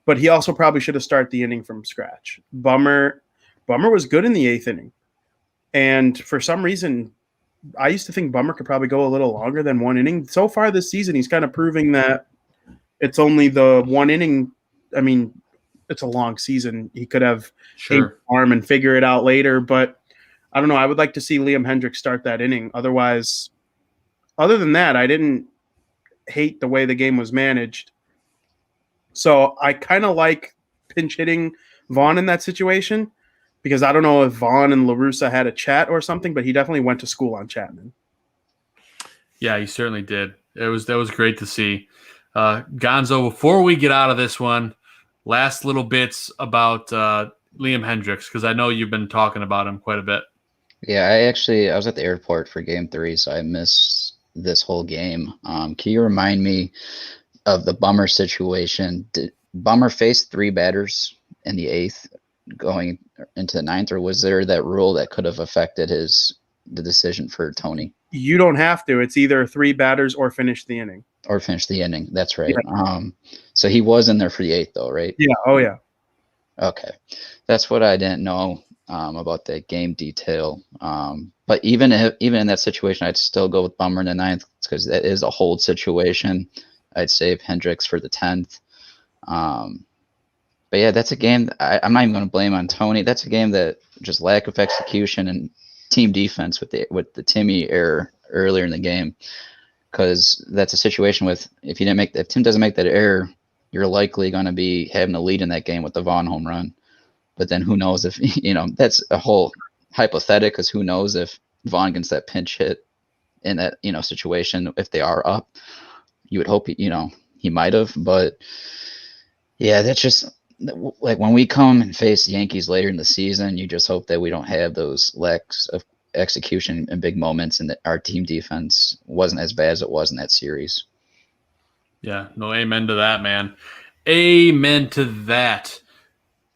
[SPEAKER 6] But he also probably should have started the inning from scratch. Bummer was good in the eighth inning. And for some reason, I used to think Bummer could probably go a little longer than one inning. So far this season, he's kind of proving that it's only the one inning. I mean, it's a long season. He could have arm and figure it out later. But I don't know. I would like to see Liam Hendricks start that inning. Otherwise, other than that, I didn't hate the way the game was managed. So I kind of like pinch hitting Vaughn in that situation, because I don't know if Vaughn and La Russa had a chat or something, but he definitely went to school on Chapman.
[SPEAKER 3] Yeah, he certainly did. That was great to see. Gonzo, before we get out of this one, last little bits about Liam Hendricks, because I know you've been talking about him quite a bit.
[SPEAKER 7] Yeah, I was at the airport for Game 3, so I missed this whole game. Can you remind me of the Bummer situation? Did Bummer face 3 batters in the 8th going into the 9th, or was there that rule that could have affected the decision for Tony?
[SPEAKER 6] You don't have to. It's either 3 batters or finish the inning.
[SPEAKER 7] Or finish the inning. That's right. Yeah. So he was in there for the 8th, though, right?
[SPEAKER 6] Yeah. Oh, yeah.
[SPEAKER 7] Okay. That's what I didn't know about that game detail. But even in that situation, I'd still go with Bummer in the 9th, because that is a hold situation. I'd save Hendricks for the 10th. But yeah, that's a game I'm not even going to blame on Tony. That's a game that just lack of execution and team defense with the Timmy error earlier in the game. Because that's a situation with if Tim doesn't make that error, you're likely going to be having a lead in that game with the Vaughn home run. But then who knows if that's a whole hypothetical, because who knows if Vaughn gets that pinch hit in that situation if they are up. You would hope he might have, but yeah, that's just like when we come and face the Yankees later in the season, you just hope that we don't have those lacks of execution and big moments, and that our team defense wasn't as bad as it was in that series.
[SPEAKER 3] Yeah, no, amen to that, man. Amen to that.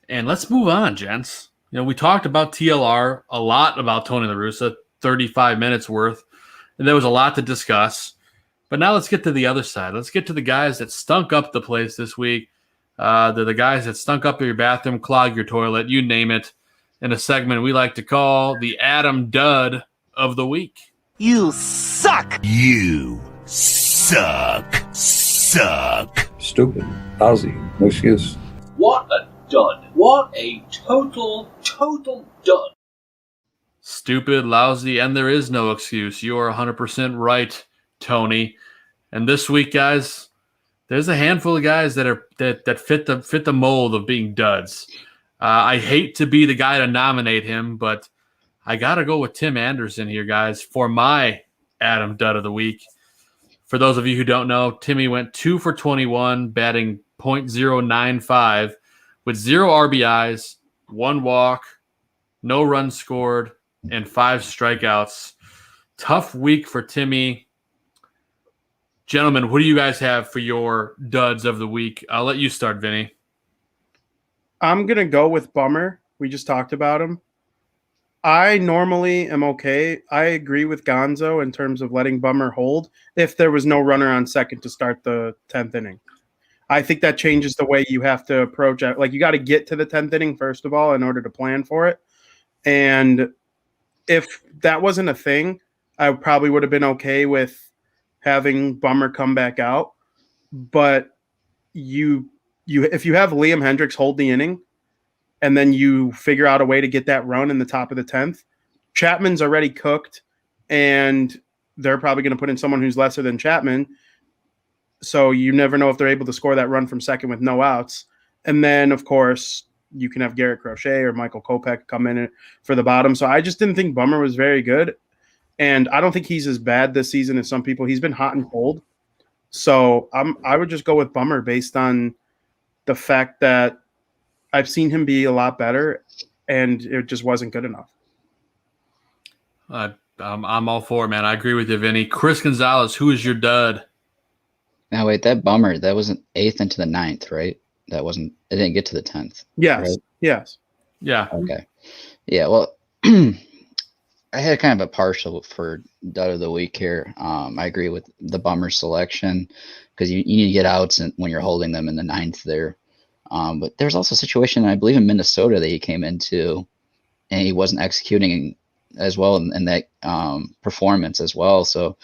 [SPEAKER 3] And let's move on, gents. You know, we talked about TLR, a lot about Tony La Russa, 35 minutes worth, and there was a lot to discuss. But now let's get to the other side. Let's get to the guys that stunk up the place this week. They're the guys that stunk up your bathroom, clogged your toilet, you name it, in a segment we like to call the Adam Dud of the Week.
[SPEAKER 4] You suck.
[SPEAKER 10] You suck.
[SPEAKER 8] Stupid, lousy, no excuse.
[SPEAKER 11] What a dud. What a total dud.
[SPEAKER 3] Stupid, lousy, and there is no excuse. You are 100% right, Tony. And this week, guys, there's a handful of guys that fit the mold of being duds. I hate to be the guy to nominate him, but I got to go with Tim Anderson here, guys, for my Adam Dud of the Week. For those of you who don't know, Timmy went 2 for 21, batting .095 with 0 RBIs, 1 walk, no runs scored, and 5 strikeouts. Tough week for Timmy. Gentlemen, what do you guys have for your duds of the week? I'll let you start, Vinny.
[SPEAKER 6] I'm going to go with Bummer. We just talked about him. I normally am okay. I agree with Gonzo in terms of letting Bummer hold if there was no runner on second to start the 10th inning. I think that changes the way you have to approach it. Like, you got to get to the 10th inning, first of all, in order to plan for it. And if that wasn't a thing, I probably would have been okay with having Bummer come back out. But if you have Liam Hendricks hold the inning, and then you figure out a way to get that run in the top of the 10th, Chapman's already cooked, and they're probably going to put in someone who's lesser than Chapman. So you never know if they're able to score that run from second with no outs. And then, of course, you can have Garrett Crochet or Michael Kopech come in for the bottom. So I just didn't think Bummer was very good. And I don't think he's as bad this season as some people. He's been hot and cold. So I would just go with Bummer based on the fact that I've seen him be a lot better, and it just wasn't good enough.
[SPEAKER 3] I'm all for it, man. I agree with you, Vinny. Chris Gonzalez, who is your dud?
[SPEAKER 7] Now, wait, that Bummer, that wasn't 8th into the 9th, right? It didn't get to the 10th.
[SPEAKER 6] Yes.
[SPEAKER 7] Right?
[SPEAKER 6] Yes.
[SPEAKER 3] Yeah.
[SPEAKER 7] Okay. Yeah, well, I had kind of a partial for dud of the week here. I agree with the Bummer selection because you need to get outs when you're holding them in the 9th there. But there's also a situation, I believe, in Minnesota that he came into, and he wasn't executing as well in that performance as well. So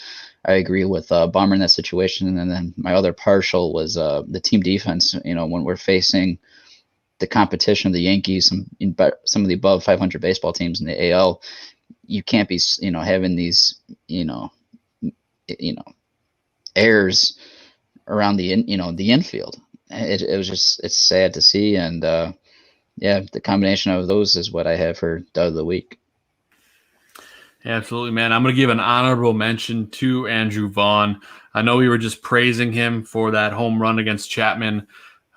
[SPEAKER 7] I agree with Bummer in that situation. And then my other partial was the team defense. You know, when we're facing the competition of the Yankees, some of the above 500 baseball teams in the AL, you can't be, having these, errors around the infield. It was just, it's sad to see. And the combination of those is what I have for dud of the week.
[SPEAKER 3] Absolutely, man. I'm going to give an honorable mention to Andrew Vaughn. I know we were just praising him for that home run against Chapman.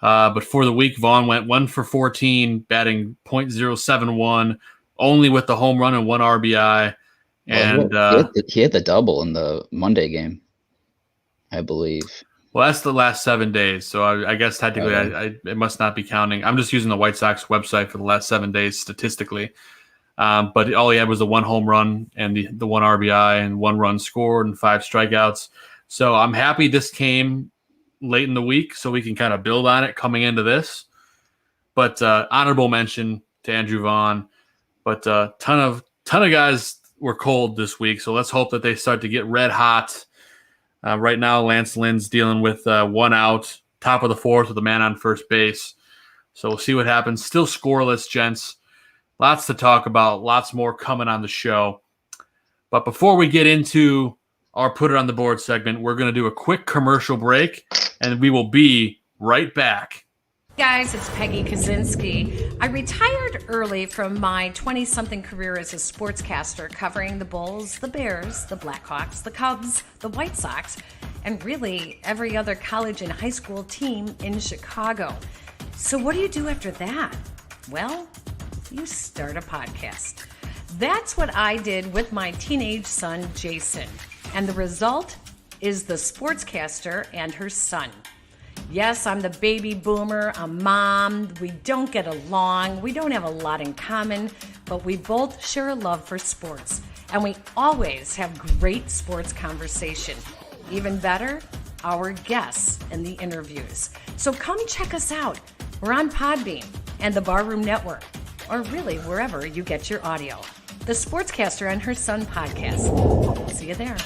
[SPEAKER 3] But for the week, Vaughn went 1 for 14, batting .071, only with the home run and 1 RBI. And
[SPEAKER 7] he had the double in the Monday game, I believe.
[SPEAKER 3] Well, that's the last 7 days, so I guess technically it must not be counting. I'm just using the White Sox website for the last 7 days statistically. But all he had was the 1 home run and the 1 RBI and 1 run scored and 5 strikeouts. So I'm happy this came late in the week so we can kind of build on it coming into this. But honorable mention to Andrew Vaughn. But ton of guys were cold this week, so let's hope that they start to get red hot. Right now, Lance Lynn's dealing with 1 out, top of the 4th with a man on first base. So we'll see what happens. Still scoreless, gents. Lots to talk about. Lots more coming on the show. But before we get into our Put It on the Board segment, we're going to do a quick commercial break, and we will be right back.
[SPEAKER 12] Guys, it's Peggy Kaczynski. I retired early from my 20-something career as a sportscaster, covering the Bulls, the Bears, the Blackhawks, the Cubs, the White Sox, and really every other college and high school team in Chicago. So what do you do after that? Well, you start a podcast. That's what I did with my teenage son, Jason. And the result is The Sportscaster and Her Son. Yes, I'm the baby boomer, a mom. We don't get along. We don't have a lot in common, but we both share a love for sports. And we always have great sports conversation. Even better, our guests in the interviews. So come check us out. We're on Podbean and the Barroom Network, or really wherever you get your audio. The Sportscaster and Her Son podcast. See you there.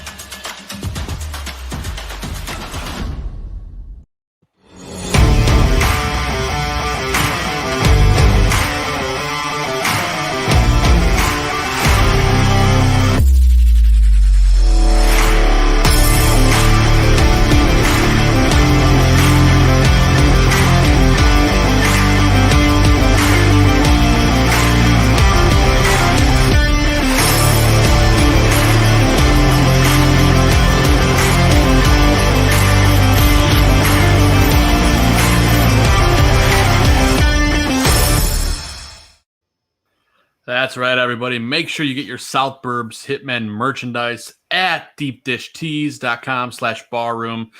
[SPEAKER 3] That's right, everybody. Make sure you get your South Burbs Hitmen merchandise at deepdishtees.com/barroom.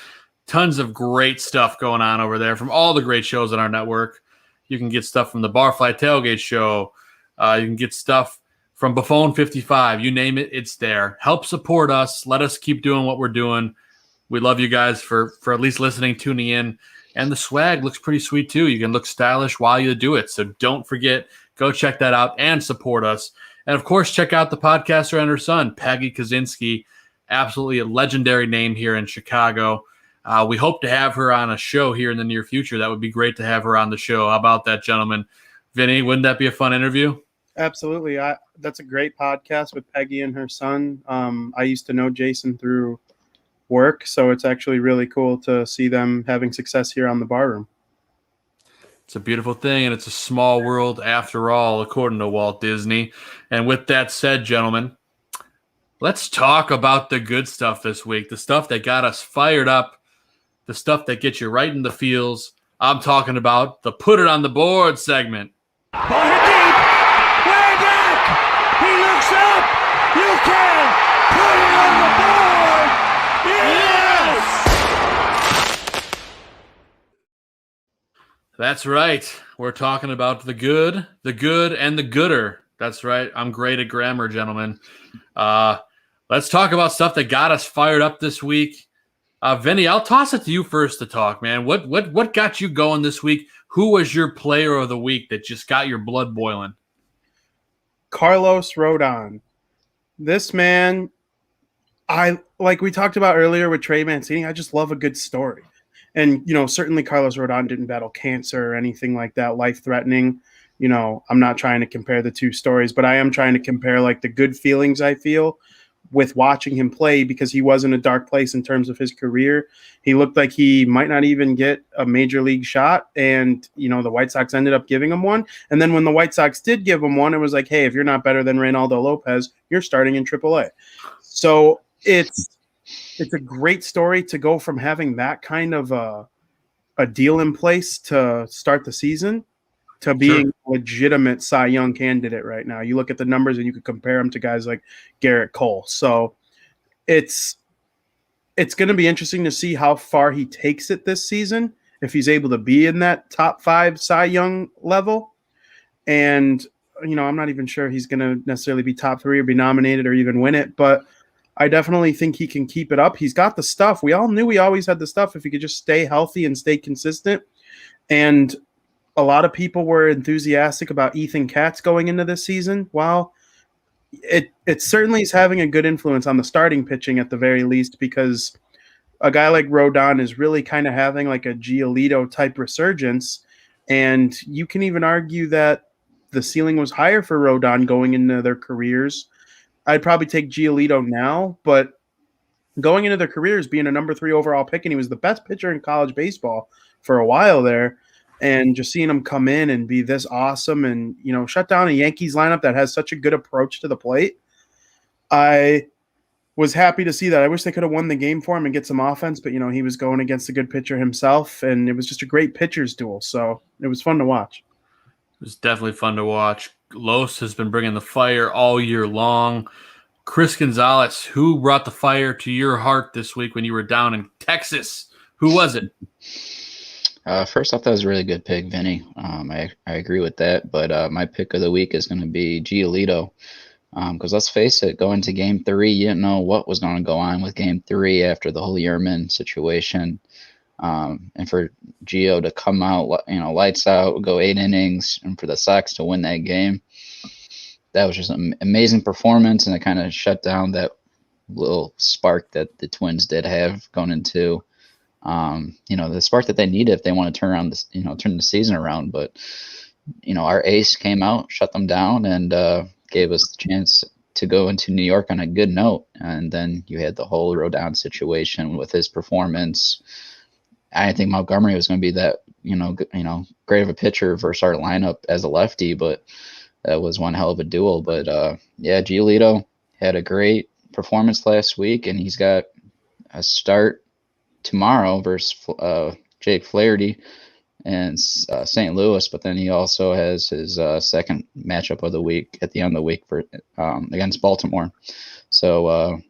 [SPEAKER 3] Tons of great stuff going on over there from all the great shows on our network. You can get stuff from the Barfly Tailgate Show. You can get stuff from Buffon 55. You name it, it's there. Help support us. Let us keep doing what we're doing. We love you guys for at least listening, tuning in. And the swag looks pretty sweet, too. You can look stylish while you do it. So don't forget, go check that out and support us. And, of course, check out the podcaster and her son, Peggy Kaczynski. Absolutely a legendary name here in Chicago. We hope to have her on a show here in the near future. That would be great to have her on the show. How about that, gentlemen? Vinny, wouldn't that be a fun interview?
[SPEAKER 6] Absolutely. That's a great podcast with Peggy and her son. I used to know Jason through work, so it's actually really cool to see them having success here on the Barroom.
[SPEAKER 3] It's a beautiful thing, and it's a small world after all, according to Walt Disney. And with that said, gentlemen, let's talk about the good stuff this week, the stuff that got us fired up, the stuff that gets you right in the feels. I'm talking about the Put It on the Board segment.
[SPEAKER 4] Ball hit deep. Way back. He looks up. You can put it on the board. Yes!
[SPEAKER 3] That's right. We're talking about the good, and the gooder. That's right. I'm great at grammar, gentlemen. Let's talk about stuff that got us fired up this week. Vinny, I'll toss it to you first to talk, man. What got you going this week? Who was your player of the week that just got your blood boiling?
[SPEAKER 6] Carlos Rodon. This man, like we talked about earlier with Trey Mancini, I just love a good story. And, certainly Carlos Rodon didn't battle cancer or anything like that, life-threatening. I'm not trying to compare the two stories, but I am trying to compare, like, the good feelings I feel with watching him play, because he was in a dark place in terms of his career. He looked like he might not even get a major league shot, and, the White Sox ended up giving him one. And then when the White Sox did give him one, it was like, hey, if you're not better than Reynaldo Lopez, you're starting in AAA. So it's a great story to go from having that kind of a deal in place to start the season to being a legitimate Cy Young candidate right now. You look at the numbers and you could compare him to guys like Garrett Cole. So it's going to be interesting to see how far he takes it this season, if he's able to be in that top 5 Cy Young level. And, I'm not even sure he's going to necessarily be top 3 or be nominated or even win it, but I definitely think he can keep it up. He's got the stuff. We all knew he always had the stuff if he could just stay healthy and stay consistent. And a lot of people were enthusiastic about Ethan Katz going into this season. Well, it certainly is having a good influence on the starting pitching at the very least, because a guy like Rodon is really kind of having like a Giolito type resurgence. And you can even argue that the ceiling was higher for Rodon going into their careers. I'd probably take Giolito now, but going into their careers, being a number 3 overall pick, and he was the best pitcher in college baseball for a while there, and just seeing him come in and be this awesome and, shut down a Yankees lineup that has such a good approach to the plate. I was happy to see that. I wish they could have won the game for him and get some offense, but, he was going against a good pitcher himself, and it was just a great pitcher's duel. So it was fun to watch.
[SPEAKER 3] It was definitely fun to watch. Los has been bringing the fire all year long. Chris Gonzalez, who brought the fire to your heart this week when you were down in Texas? Who was it?
[SPEAKER 7] First off, that was a really good pick, Vinny. I agree with that. But my pick of the week is going to be Giolito. Because let's face it, going to Game 3, you didn't know what was going to go on with Game 3 after the whole Yerman situation. And for Gio to come out, lights out, go 8 innings, and for the Sox to win that game, that was just an amazing performance, and it kind of shut down that little spark that the Twins did have going into, the spark that they needed if they want to turn the season around. But, our ace came out, shut them down, and gave us the chance to go into New York on a good note. And then you had the whole Rodon situation with his performance. I didn't think Montgomery was going to be that, great of a pitcher versus our lineup as a lefty, but that was one hell of a duel. But Giolito had a great performance last week, and he's got a start tomorrow versus Jake Flaherty in St. Louis, but then he also has his second matchup of the week at the end of the week for against Baltimore. So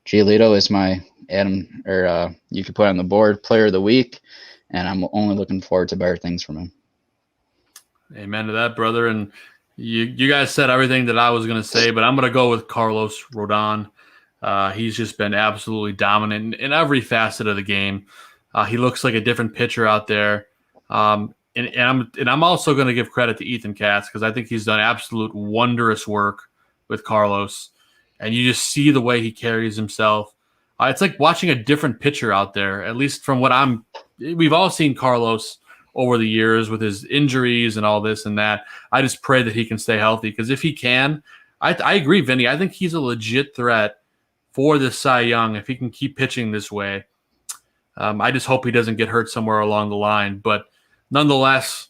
[SPEAKER 7] Giolito is my you could put on the board player of the week, and I'm only looking forward to better things from him.
[SPEAKER 3] Amen to that, brother. And you guys said everything that I was going to say, but I'm going to go with Carlos Rodon. He's just been absolutely dominant in every facet of the game. He looks like a different pitcher out there. And I'm also going to give credit to Ethan Katz because I think he's done absolute wondrous work with Carlos. And you just see the way he carries himself. It's like watching a different pitcher out there, at least from what we've all seen Carlos over the years with his injuries and all this and that. I just pray that he can stay healthy because if he can, I agree, Vinny. I think he's a legit threat for this Cy Young if he can keep pitching this way. I just hope he doesn't get hurt somewhere along the line. But nonetheless,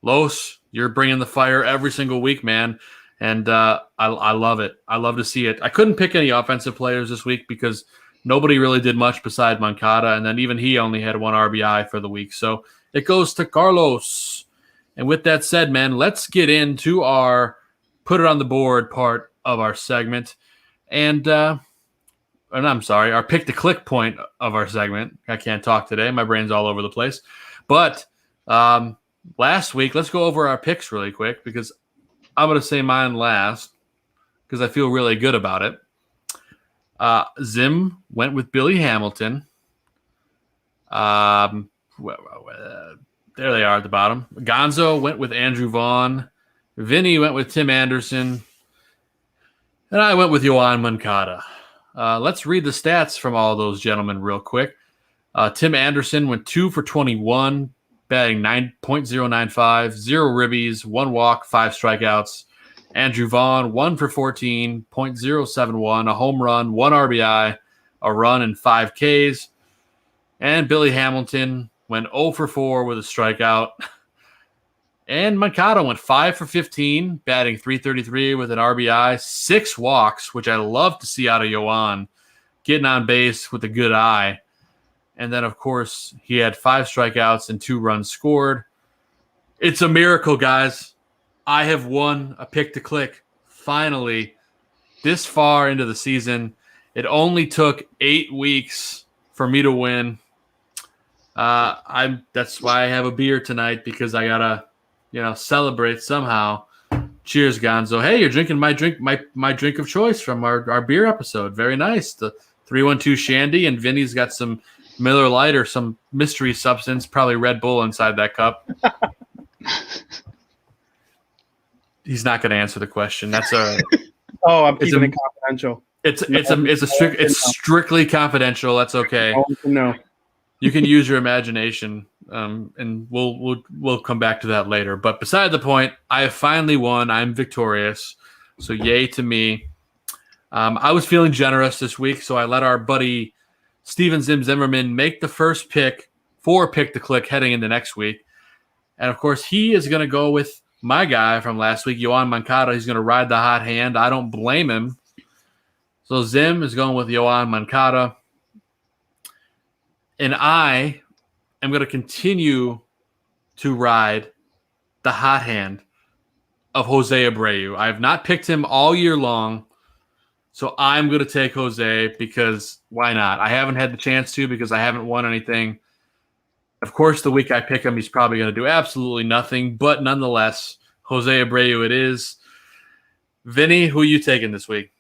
[SPEAKER 3] Los, you're bringing the fire every single week, man. And I love it. I love to see it. I couldn't pick any offensive players this week because nobody really did much beside Moncada. And then even he only had 1 RBI for the week. So it goes to Carlos. And with that said, man, let's get into our put it on the board part of our segment. And I'm sorry, our pick to click point of our segment. I can't talk today. My brain's all over the place. But last week, let's go over our picks really quick because I'm going to say mine last because I feel really good about it. Zim went with Billy Hamilton. There they are at the bottom. Gonzo went with Andrew Vaughn. Vinny went with Tim Anderson. And I went with Yoan Moncada. Let's read the stats from all those gentlemen real quick. Tim Anderson went 2 for 21, batting 9.095, 0 ribbies, 1 walk, 5 strikeouts. Andrew Vaughn, 1 for 14, 0.071, a home run, 1 RBI, a run, and 5 Ks. And Billy Hamilton went 0 for 4 with a strikeout. And Moncada went 5 for 15, batting .333 with an RBI, 6 walks, which I love to see out of Yoan, getting on base with a good eye. And then, of course, he had 5 strikeouts and 2 runs scored. It's a miracle, guys. I have won a pick to click. Finally, this far into the season, it only took 8 weeks for me to win. That's why I have a beer tonight because I gotta, celebrate somehow. Cheers, Gonzo. Hey, you're drinking my drink of choice from our beer episode. Very nice. The 312 Shandy, and Vinny's got some Miller Lite or some mystery substance, probably Red Bull inside that cup. He's not going to answer the question. That's a.
[SPEAKER 6] Oh, I'm keeping it confidential.
[SPEAKER 3] It's strictly confidential. That's okay.
[SPEAKER 6] No.
[SPEAKER 3] You can use your imagination, and we'll come back to that later. But beside the point, I have finally won. I'm victorious. So yay to me. I was feeling generous this week, so I let our buddy Steven Zimmerman make the first pick for Pick to Click heading into next week. And, of course, he is going to go with my guy from last week, Yoan Moncada. He's going to ride the hot hand. I don't blame him. So Zim is going with Yoan Moncada. And I am going to continue to ride the hot hand of Jose Abreu. I have not picked him all year long, so I'm going to take Jose because why not? I haven't had the chance to because I haven't won anything. Of course, the week I pick him, he's probably going to do absolutely nothing. But nonetheless, Jose Abreu it is. Vinny, who are you taking this week?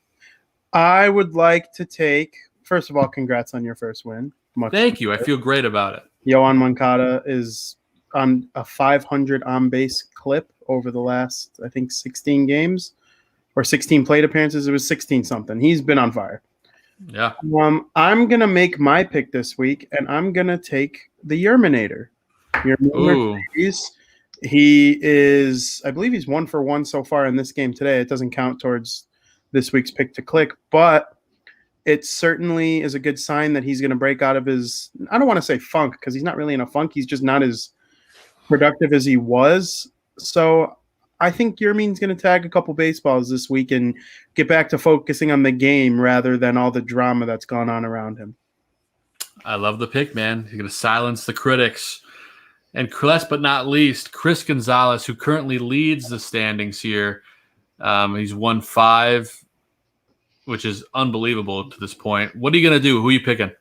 [SPEAKER 6] I would like to take, first of all, congrats on your first win.
[SPEAKER 3] Thank you. I feel great about it.
[SPEAKER 6] Yoan Moncada is on a 500 on-base clip over the last, I think, 16 games or 16 plate appearances. It was 16-something. He's been on fire.
[SPEAKER 3] Yeah.
[SPEAKER 6] I'm going to make my pick this week, and I'm going to take the Yerminator. He is, I believe he's 1 for 1 so far in this game today. It doesn't count towards this week's pick to click, but it certainly is a good sign that he's going to break out of his, I don't want to say funk because he's not really in a funk. He's just not as productive as he was. So I think Yermin's going to tag a couple baseballs this week and get back to focusing on the game rather than all the drama that's gone on around him.
[SPEAKER 3] I love the pick, man. He's going to silence the critics. And last but not least, Chris Gonzalez, who currently leads the standings here. He's won 5, which is unbelievable to this point. What are you going to do? Who are you picking?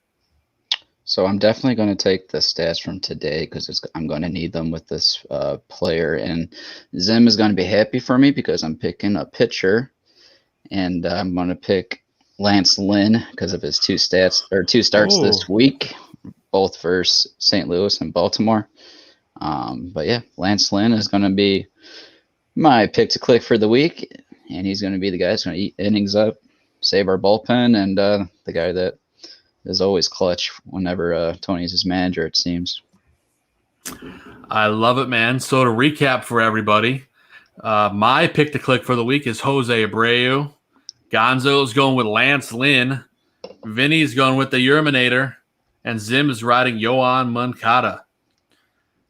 [SPEAKER 7] So I'm definitely going to take the stats from today because I'm going to need them with this player. And Zim is going to be happy for me because I'm picking a pitcher. And I'm going to pick Lance Lynn because of his 2 starts this week, both versus St. Louis and Baltimore. But yeah, Lance Lynn is going to be my pick to click for the week. And he's going to be the guy that's going to eat innings up, save our bullpen, and the guy that is always clutch whenever Tony's his manager, it seems.
[SPEAKER 3] I love it, man. So to recap for everybody, my pick to click for the week is Jose Abreu. Gonzo is going with Lance Lynn. Vinny's going with the Yerminator. And Zim is riding Yoan Moncada.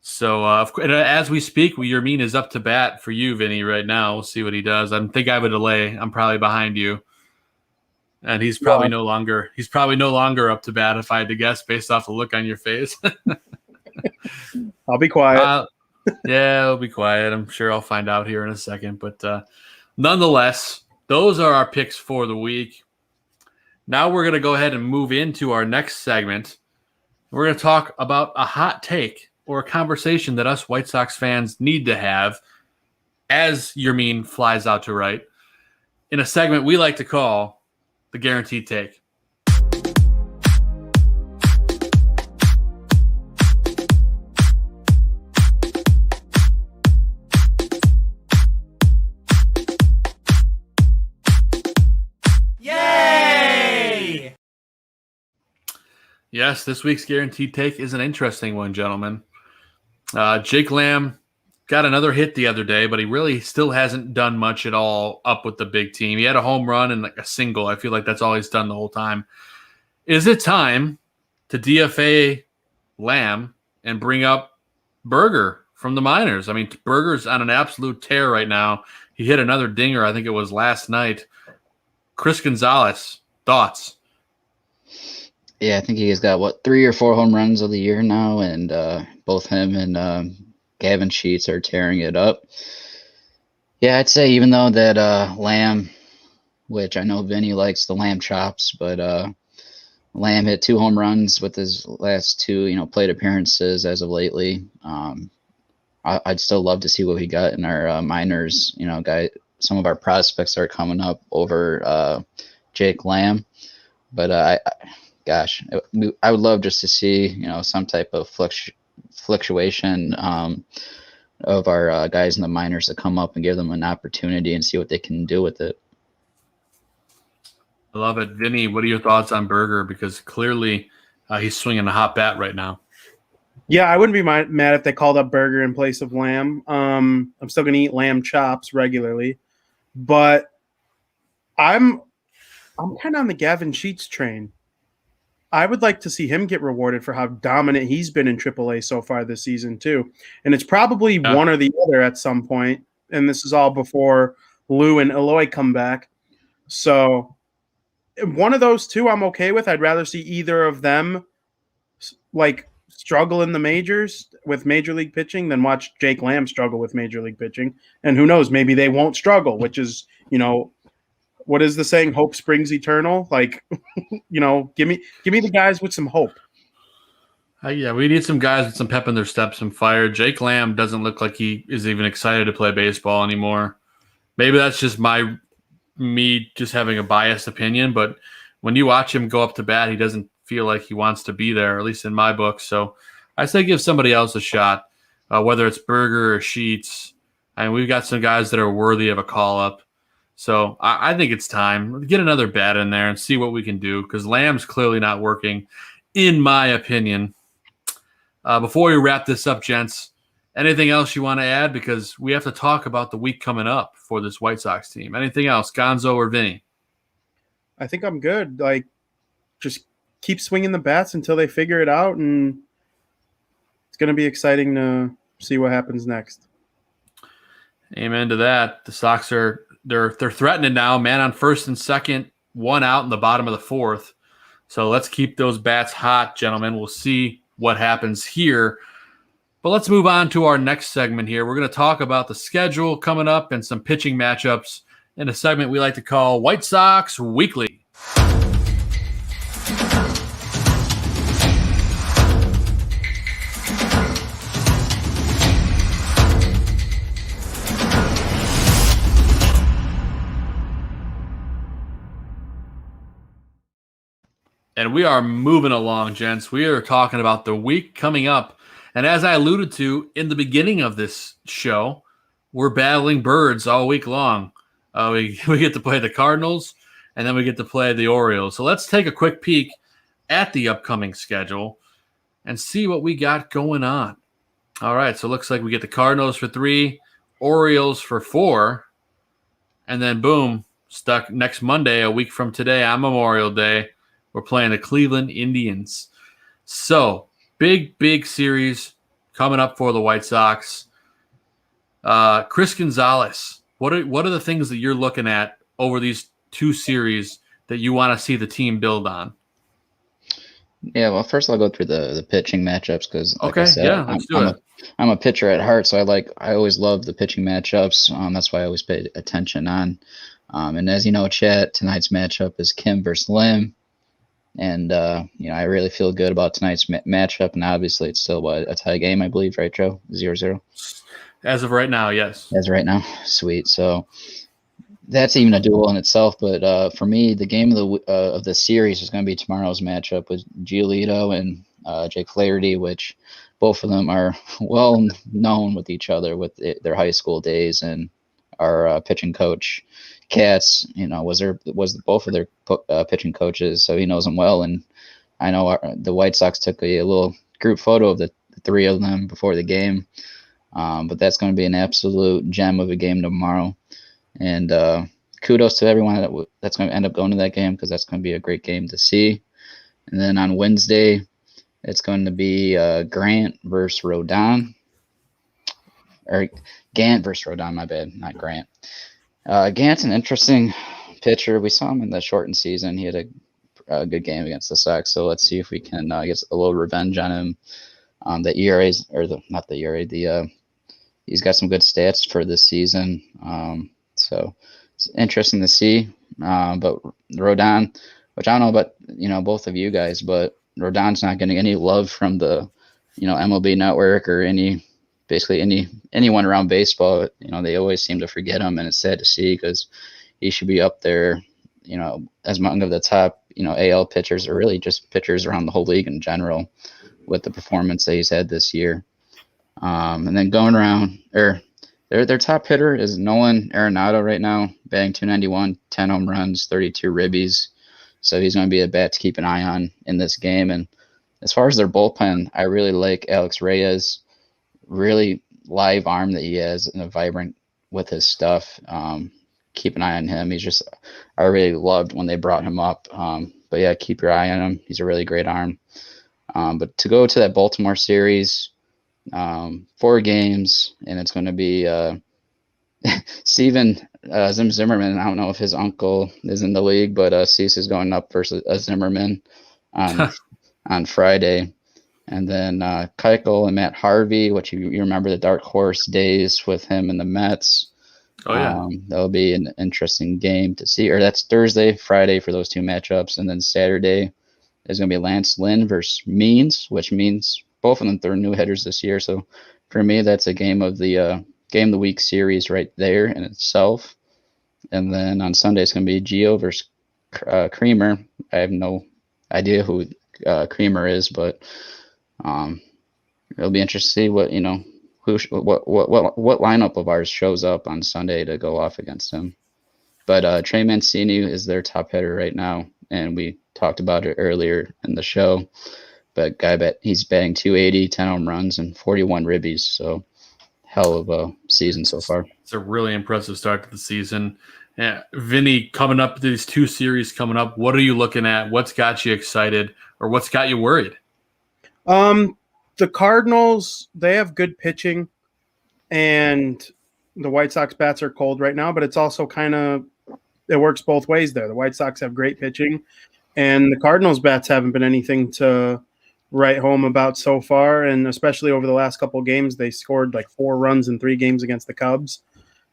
[SPEAKER 3] So as we speak, Yermin is up to bat for you, Vinny, right now. We'll see what he does. I think I have a delay. I'm probably behind you. And he's probably no longer up to bat, if I had to guess, based off the look on your face.
[SPEAKER 6] I'll be quiet.
[SPEAKER 3] Yeah, I'll be quiet. I'm sure I'll find out here in a second. But nonetheless, those are our picks for the week. Now we're going to go ahead and move into our next segment. We're going to talk about a hot take or a conversation that us White Sox fans need to have as Yermin flies out to right in a segment we like to call the Guaranteed Take.
[SPEAKER 13] Yay!
[SPEAKER 3] Yes, this week's Guaranteed Take is an interesting one, gentlemen. Jake Lamb got another hit the other day, but he really still hasn't done much at all up with the big team. He had a home run and like a single. I feel like that's all he's done the whole time. Is it time to DFA Lamb and bring up Berger from the minors? I mean, Berger's on an absolute tear right now. He hit another dinger, I think it was last night. Chris Gonzalez, thoughts?
[SPEAKER 7] Yeah, I think he's got, 3 or 4 home runs of the year now, and both him and Gavin Sheets are tearing it up. Yeah, I'd say even though that Lamb, which I know Vinny likes the lamb chops, but Lamb hit 2 home runs with his last 2, plate appearances as of lately. I'd still love to see what he got in our minors. Some of our prospects are coming up over Jake Lamb, but I would love just to see some type of fluctuation of our guys in the minors to come up and give them an opportunity and see what they can do with it.
[SPEAKER 3] I love it. Vinny, what are your thoughts on Berger? Because clearly he's swinging a hot bat right now.
[SPEAKER 6] Yeah, I wouldn't be mad if they called up Berger in place of Lamb. I'm still going to eat lamb chops regularly, but I'm kind of on the Gavin Sheets train. I would like to see him get rewarded for how dominant he's been in AAA so far this season too. And it's probably one or the other at some point. And this is all before Lou and Eloy come back. So one of those two I'm okay with. I'd rather see either of them struggle in the majors with major league pitching than watch Jake Lamb struggle with major league pitching. And who knows, maybe they won't struggle, which is, what is the saying? Hope springs eternal. Give me the guys with some hope.
[SPEAKER 3] Yeah, we need some guys with some pep in their step, some fire. Jake Lamb doesn't look like he is even excited to play baseball anymore. Maybe that's just me just having a biased opinion, but when you watch him go up to bat, he doesn't feel like he wants to be there, at least in my book. So I say give somebody else a shot, whether it's Berger or Sheets. I mean, we've got some guys that are worthy of a call-up. So I think it's time. Get another bat in there and see what we can do, because Lamb's clearly not working, in my opinion. Before we wrap this up, gents, anything else you want to add? Because we have to talk about the week coming up for this White Sox team. Anything else, Gonzo or Vinny?
[SPEAKER 6] I think I'm good. Like, just keep swinging the bats until they figure it out, and it's going to be exciting to see what happens next.
[SPEAKER 3] Amen to that. The Sox they're threatening now. Man on first and second, one out in the bottom of the fourth. So let's keep those bats hot, gentlemen. We'll see what happens here. But let's move on to our next segment here. We're going to talk about the schedule coming up and some pitching matchups in a segment we like to call White Sox Weekly. And we are moving along, gents. We are talking about the week coming up. And as I alluded to in the beginning of this show, we're battling birds all week long. We get to play the Cardinals, and then we get to play the Orioles. So let's take a quick peek at the upcoming schedule and see what we got going on. All right, so it looks like we get the Cardinals for 3, Orioles for 4, and then boom, stuck next Monday, a week from today on Memorial Day, we're playing the Cleveland Indians. So, big series coming up for the White Sox. Chris Gonzalez, what are the things that you're looking at over these 2 series that you want to see the team build on?
[SPEAKER 7] Yeah, well, first I'll go through the pitching matchups because, like I said,
[SPEAKER 3] let's do it.
[SPEAKER 7] I'm a pitcher at heart, so I always love the pitching matchups. That's why I always pay attention on. And as you know, Chet, tonight's matchup is Kim versus Lim. And, I really feel good about tonight's matchup. And obviously, it's still a tie game, I believe, right, Joe? 0-0?
[SPEAKER 3] As of right now, yes.
[SPEAKER 7] As of right now. Sweet. So that's even a duel in itself. But for me, the game of the series is going to be tomorrow's matchup with Giolito and Jake Flaherty, which both of them are well known with each other with their high school days. And our pitching coach, Katz, was both of their pitching coaches, so he knows them well. And I know the White Sox took a little group photo of the 3 of them before the game. But that's going to be an absolute gem of a game tomorrow. And kudos to everyone that's going to end up going to that game, because that's going to be a great game to see. And then on Wednesday, it's going to be Grant versus Rodon. Or Gant versus Rodon, my bad, not Grant. Gant's an interesting pitcher. We saw him in the shortened season. He had a good game against the Sox. So let's see if we can get a little revenge on him. The ERA's, or not the ERA, he's got some good stats for this season. So it's interesting to see. But Rodon, which I don't know about, both of you guys, but Rodon's not getting any love from the, MLB Network or basically anyone around baseball. They always seem to forget him, and it's sad to see because he should be up there, as among of the top, AL pitchers, or really just pitchers around the whole league in general, with the performance that he's had this year. And then going around, their top hitter is Nolan Aronado right now, batting .291, 10 home runs, 32 ribbies. So he's going to be a bat to keep an eye on in this game. And as far as their bullpen, I really like Alex Reyes. Really live arm that he has, and a vibrant with his stuff. Keep an eye on him. I really loved when they brought him up. But yeah, keep your eye on him. He's a really great arm. But to go to that Baltimore series, 4 games, and it's going to be Steven Zimmerman. I don't know if his uncle is in the league, but Cease is going up versus Zimmerman on Friday. And then Keuchel and Matt Harvey, which you remember the dark horse days with him and the Mets.
[SPEAKER 3] Oh, yeah.
[SPEAKER 7] That'll be an interesting game to see. Or that's Thursday, Friday for those 2 matchups. And then Saturday is going to be Lance Lynn versus Means, which means both of them they're new hitters this year. So for me, that's a game of the week series right there in itself. And then on Sunday, it's going to be Gio versus Creamer. I have no idea who Creamer is, but it'll be interesting to see what what lineup of ours shows up on Sunday to go off against him. But Trey Mancini is their top hitter right now, and we talked about it earlier in the show. But he's batting 280, 10 home runs, and 41 ribbies. So hell of a season so far.
[SPEAKER 3] It's a really impressive start to the season. Vinny, coming up, these 2 series coming up, what are you looking at? What's got you excited, or what's got you worried?
[SPEAKER 6] The Cardinals, they have good pitching, and the White Sox bats are cold right now, but it's also it works both ways there. The White Sox have great pitching, and the Cardinals bats haven't been anything to write home about so far, and especially over the last couple of games, they scored like 4 runs in 3 games against the Cubs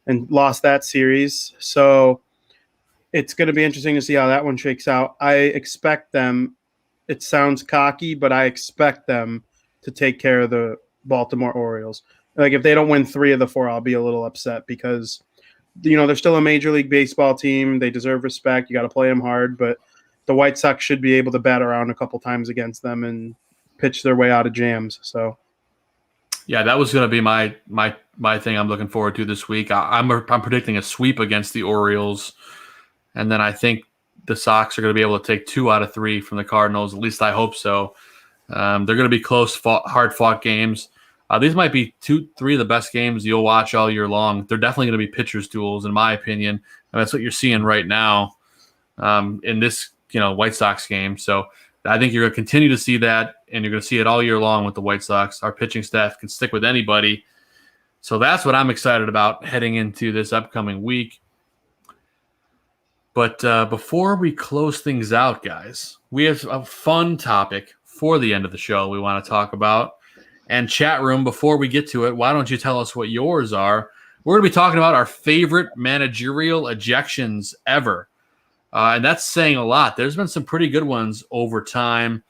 [SPEAKER 6] and lost that series. So it's going to be interesting to see how that one shakes out. I expect them, it sounds cocky, but I expect them to take care of the Baltimore Orioles. Like if they don't win 3 of the 4, I'll be a little upset because, they're still a Major League Baseball team. They deserve respect. You got to play them hard, but the White Sox should be able to bat around a couple times against them and pitch their way out of jams. So,
[SPEAKER 3] yeah, that was going to be my thing I'm looking forward to this week. I'm predicting a sweep against the Orioles, and then I think the Sox are going to be able to take 2 out of 3 from the Cardinals. At least I hope so. They're going to be close, hard-fought games. These might be 2-3 of the best games you'll watch all year long. They're definitely going to be pitchers' duels, in my opinion, and that's what you're seeing right now in this White Sox game. So I think you're going to continue to see that, and you're going to see it all year long with the White Sox. Our pitching staff can stick with anybody. So that's what I'm excited about heading into this upcoming week. But before we close things out, guys, we have a fun topic for the end of the show we want to talk about. And chat room, before we get to it, why don't you tell us what yours are? We're going to be talking about our favorite managerial ejections ever. And that's saying a lot. There's been some pretty good ones over time.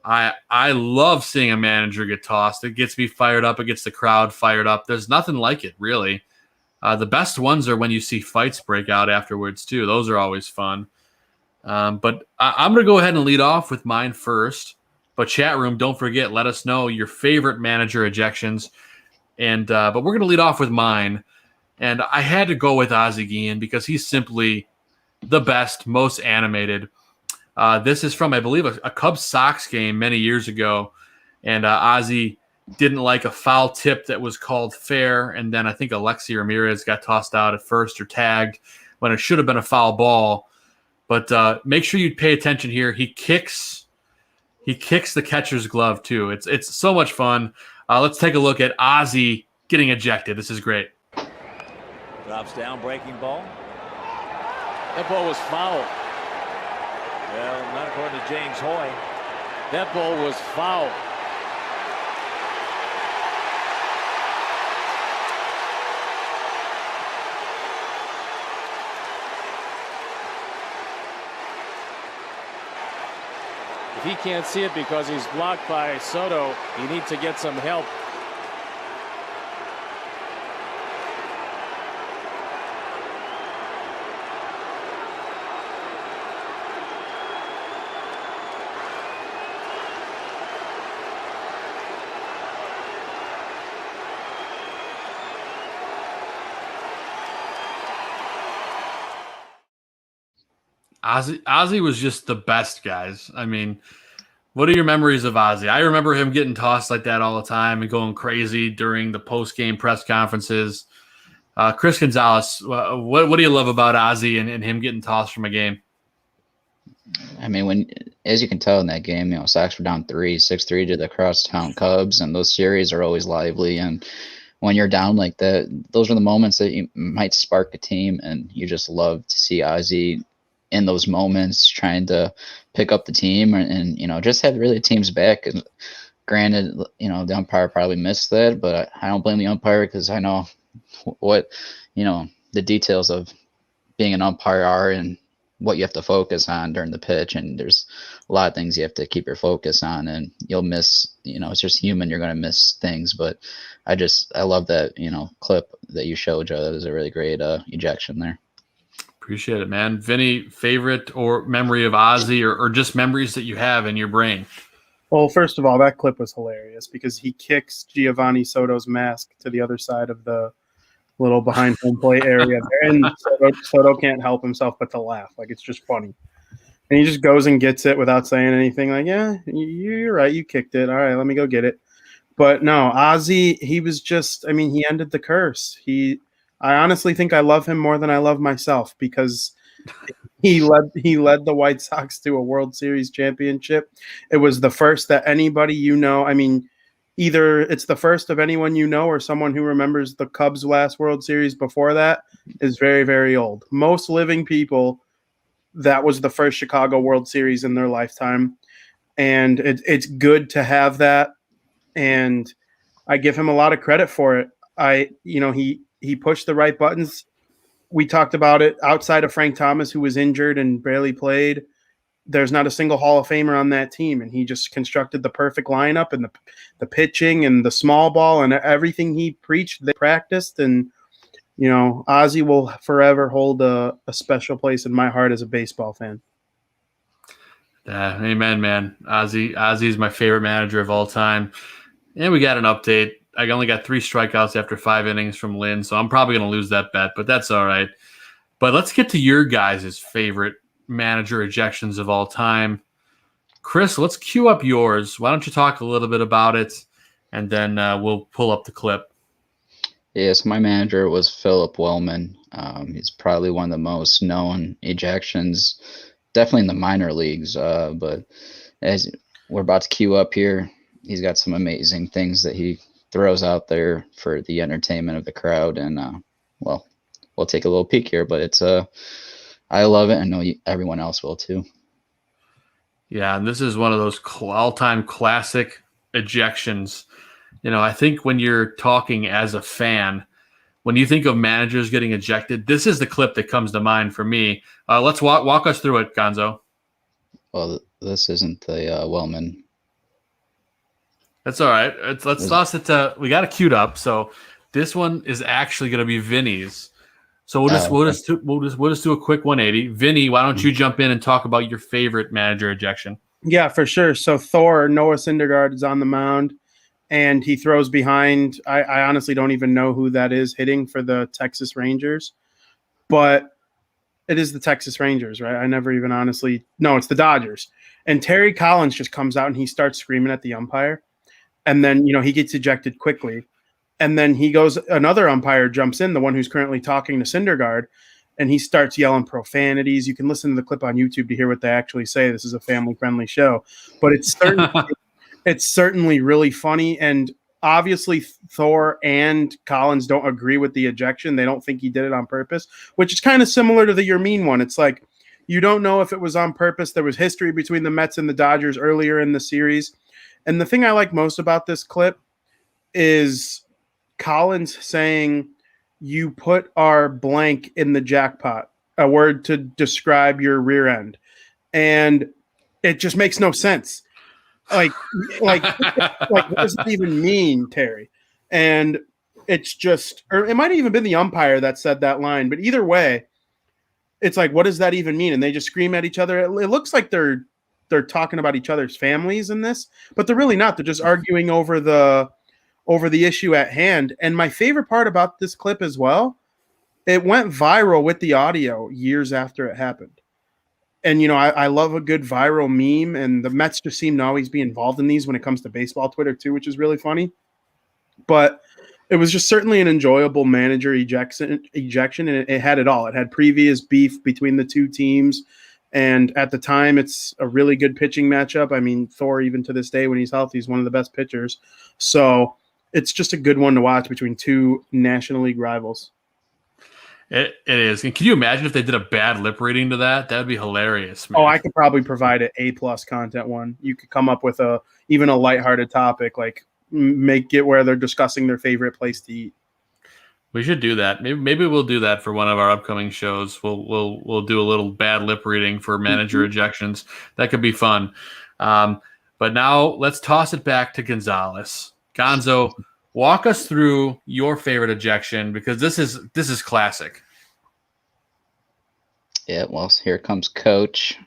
[SPEAKER 3] I love seeing a manager get tossed. It gets me fired up. It gets the crowd fired up. There's nothing like it, really. The best ones are when you see fights break out afterwards, too. Those are always fun. But I'm going to go ahead and lead off with mine first. But chat room, don't forget, let us know your favorite manager ejections. And but we're going to lead off with mine. And I had to go with Ozzie Guillen because he's simply the best, most animated. This is from, I believe, a Cubs-Sox game many years ago. And Ozzie didn't like a foul tip that was called fair. And then I think Alexi Ramirez got tossed out at first or tagged when it should have been a foul ball. But make sure you pay attention here. He kicks the catcher's glove, too. It's so much fun. Let's take a look at Ozzie getting ejected. This is great.
[SPEAKER 4] Drops down, breaking ball. That ball was foul. Well, not according to James Hoy. That ball was foul. If he can't see it because he's blocked by Soto, he needs to get some help.
[SPEAKER 3] Ozzie was just the best, guys. I mean, what are your memories of Ozzie? I remember him getting tossed like that all the time and going crazy during the post-game press conferences. Chris Gonzalez, what do you love about Ozzie and him getting tossed from a game?
[SPEAKER 7] I mean, as you can tell in that game, Sox were down 6-3 to the crosstown Cubs, and those series are always lively. And when you're down like that, those are the moments that you might spark a team, and you just love to see Ozzie in those moments trying to pick up the team and just have really the team's back. And granted, the umpire probably missed that, but I don't blame the umpire because I know what the details of being an umpire are, and what you have to focus on during the pitch, and there's a lot of things you have to keep your focus on, and you'll miss, it's just human, you're going to miss things. But I love that, clip that you showed, Joe. That was a really great ejection there.
[SPEAKER 3] Appreciate it, man. Vinny, favorite or memory of Ozzy, or just memories that you have in your brain?
[SPEAKER 6] Well, first of all, that clip was hilarious because he kicks Giovanni Soto's mask to the other side of the little behind home plate area there, and Soto can't help himself but to laugh. Like, it's just funny. And he just goes and gets it without saying anything. Like, yeah, you're right. You kicked it. All right, let me go get it. But no, Ozzy, he was just, he ended the curse. I honestly think I love him more than I love myself because he led the White Sox to a World Series championship. It was the first that anybody either it's the first of anyone or someone who remembers the Cubs' last World Series before that is very, very old. Most living people, that was the first Chicago World Series in their lifetime. And it's good to have that. And I give him a lot of credit for it. He pushed the right buttons. We talked about it. Outside of Frank Thomas, who was injured and barely played, there's not a single Hall of Famer on that team. And he just constructed the perfect lineup and the pitching and the small ball and everything he preached, they practiced. And, Ozzy will forever hold a special place in my heart as a baseball fan.
[SPEAKER 3] Yeah, amen, man. Ozzy is my favorite manager of all time. And we got an update. I only got 3 strikeouts after 5 innings from Lynn, so I'm probably going to lose that bet, but that's all right. But let's get to your guys' favorite manager ejections of all time. Chris, let's cue up yours. Why don't you talk a little bit about it, and then we'll pull up the clip.
[SPEAKER 7] Yes, my manager was Philip Wellman. He's probably one of the most known ejections, definitely in the minor leagues, but as we're about to cue up here, he's got some amazing things that he throws out there for the entertainment of the crowd. And, we'll take a little peek here, but it's I love it. I know everyone else will too.
[SPEAKER 3] Yeah, and this is one of those all-time classic ejections. I think when you're talking as a fan, when you think of managers getting ejected, this is the clip that comes to mind for me. Let's walk us through it, Gonzo.
[SPEAKER 7] Well, this isn't the Wellman.
[SPEAKER 3] That's all right. Let's toss it to. We got it queued up, so this one is actually going to be Vinny's. So we'll just do a quick 180. Vinny, why don't you jump in and talk about your favorite manager ejection?
[SPEAKER 6] Yeah, for sure. So Noah Syndergaard is on the mound, and he throws behind. I honestly don't even know who that is hitting for the Texas Rangers, but it is the Texas Rangers, right? I never even no, it's the Dodgers. And Terry Collins just comes out and he starts screaming at the umpire. And then, he gets ejected quickly. And then another umpire jumps in, the one who's currently talking to Syndergaard, and he starts yelling profanities. You can listen to the clip on YouTube to hear what they actually say. This is a family-friendly show. But it's certainly really funny. And obviously Thor and Collins don't agree with the ejection. They don't think he did it on purpose, which is kind of similar to the You're Mean one. It's like you don't know if it was on purpose. There was history between the Mets and the Dodgers earlier in the series. And the thing I like most about this clip is Collins saying, "You put our blank in the jackpot," a word to describe your rear end. And it just makes no sense. Like what does it even mean, Terry? And it's just, or it might have even been the umpire that said that line. But either way, it's like, what does that even mean? And they just scream at each other. It looks like they're talking about each other's families in this, but they're really not. They're just arguing over the issue at hand. And my favorite part about this clip as well, it went viral with the audio years after it happened. And, I love a good viral meme, and the Mets just seem to always be involved in these when it comes to baseball Twitter too, which is really funny. But it was just certainly an enjoyable manager ejection, and it had it all. It had previous beef between the two teams. And at the time, it's a really good pitching matchup. I mean, Thor, even to this day, when he's healthy, he's one of the best pitchers. So it's just a good one to watch between two National League rivals.
[SPEAKER 3] It is. And can you imagine if they did a bad lip reading to that? That would be hilarious, man.
[SPEAKER 6] Oh, I could probably provide an A+ content one. You could come up with even a lighthearted topic, like make it where they're discussing their favorite place to eat.
[SPEAKER 3] We should do that. Maybe we'll do that for one of our upcoming shows. We'll do a little bad lip reading for manager ejections. That could be fun. But now let's toss it back to Gonzalez. Gonzo, walk us through your favorite ejection, because this is classic.
[SPEAKER 7] Yeah, well, here comes Coach.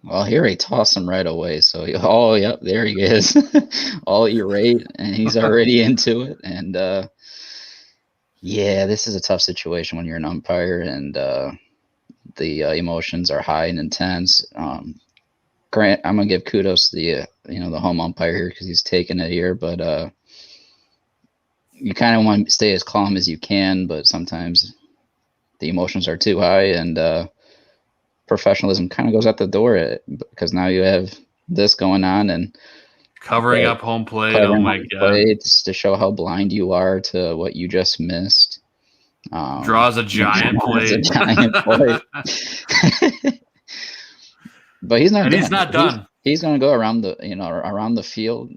[SPEAKER 7] Well, here he tossed him right away. So, oh, yep, there he is. All irate, and he's already into it. And, yeah, this is a tough situation when you're an umpire and the emotions are high and intense. Grant, I'm going to give kudos to the home umpire here because he's taking it here. But you kind of want to stay as calm as you can, but sometimes the emotions are too high and professionalism kind of goes out the door because now you have this going on and
[SPEAKER 3] covering up home plate. Oh my God.
[SPEAKER 7] Just to show how blind you are to what you just missed.
[SPEAKER 3] Draws a giant play.
[SPEAKER 7] But he's not.
[SPEAKER 3] And he's not done.
[SPEAKER 7] He's going to go around the field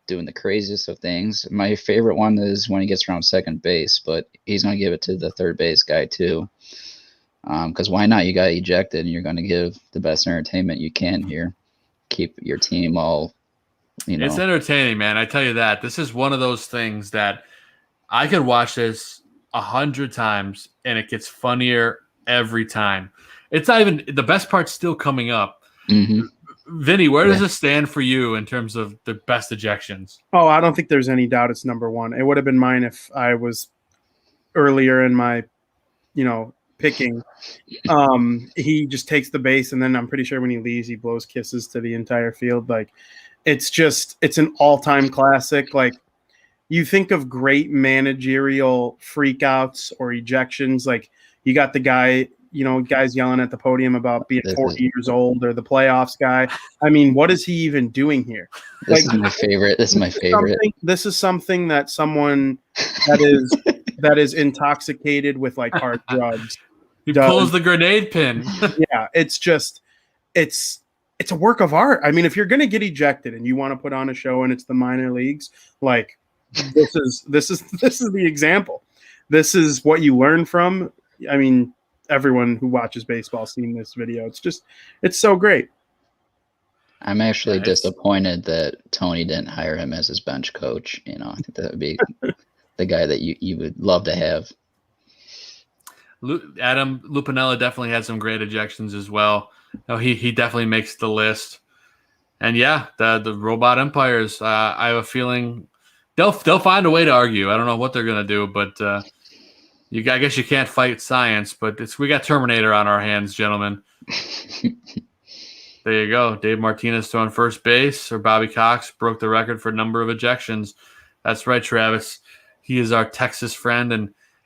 [SPEAKER 7] doing the craziest of things. My favorite one is when he gets around second base, but he's going to give it to the third base guy too. Because why not? You got ejected, and you're going to give the best entertainment you can here. Keep your team all,
[SPEAKER 3] It's entertaining, man. I tell you that. This is one of those things that I could watch this 100 times, and it gets funnier every time. It's not even the best part's still coming up.
[SPEAKER 7] Mm-hmm.
[SPEAKER 3] Vinny, where does this stand for you in terms of the best ejections?
[SPEAKER 6] Oh, I don't think there's any doubt it's number one. It would have been mine if I was earlier in my, picking. He just takes the base, and then I'm pretty sure when he leaves, he blows kisses to the entire field. Like, it's an all-time classic. Like, you think of great managerial freakouts or ejections, like you got the guy, guys yelling at the podium about being 40 years old, or the playoffs guy. I mean, what is he even doing here?
[SPEAKER 7] This is my favorite.
[SPEAKER 6] This is something that someone that is intoxicated with like hard drugs.
[SPEAKER 3] He pulls the grenade pin.
[SPEAKER 6] Yeah, it's a work of art. I mean, if you're going to get ejected and you want to put on a show and it's the minor leagues, like this is the example. This is what you learn from. I mean, everyone who watches baseball seen this video. It's so great.
[SPEAKER 7] I'm actually disappointed that Tony didn't hire him as his bench coach. I think that would be the guy that you would love to have.
[SPEAKER 3] Adam Lupinella definitely had some great ejections as well. He definitely makes the list. And yeah, the robot umpires, I have a feeling they'll find a way to argue. I don't know what they're going to do, but I guess you can't fight science, but we got Terminator on our hands, gentlemen. There you go. Dave Martinez throwing first base, or Bobby Cox broke the record for number of ejections. That's right, Travis. He is our Texas friend.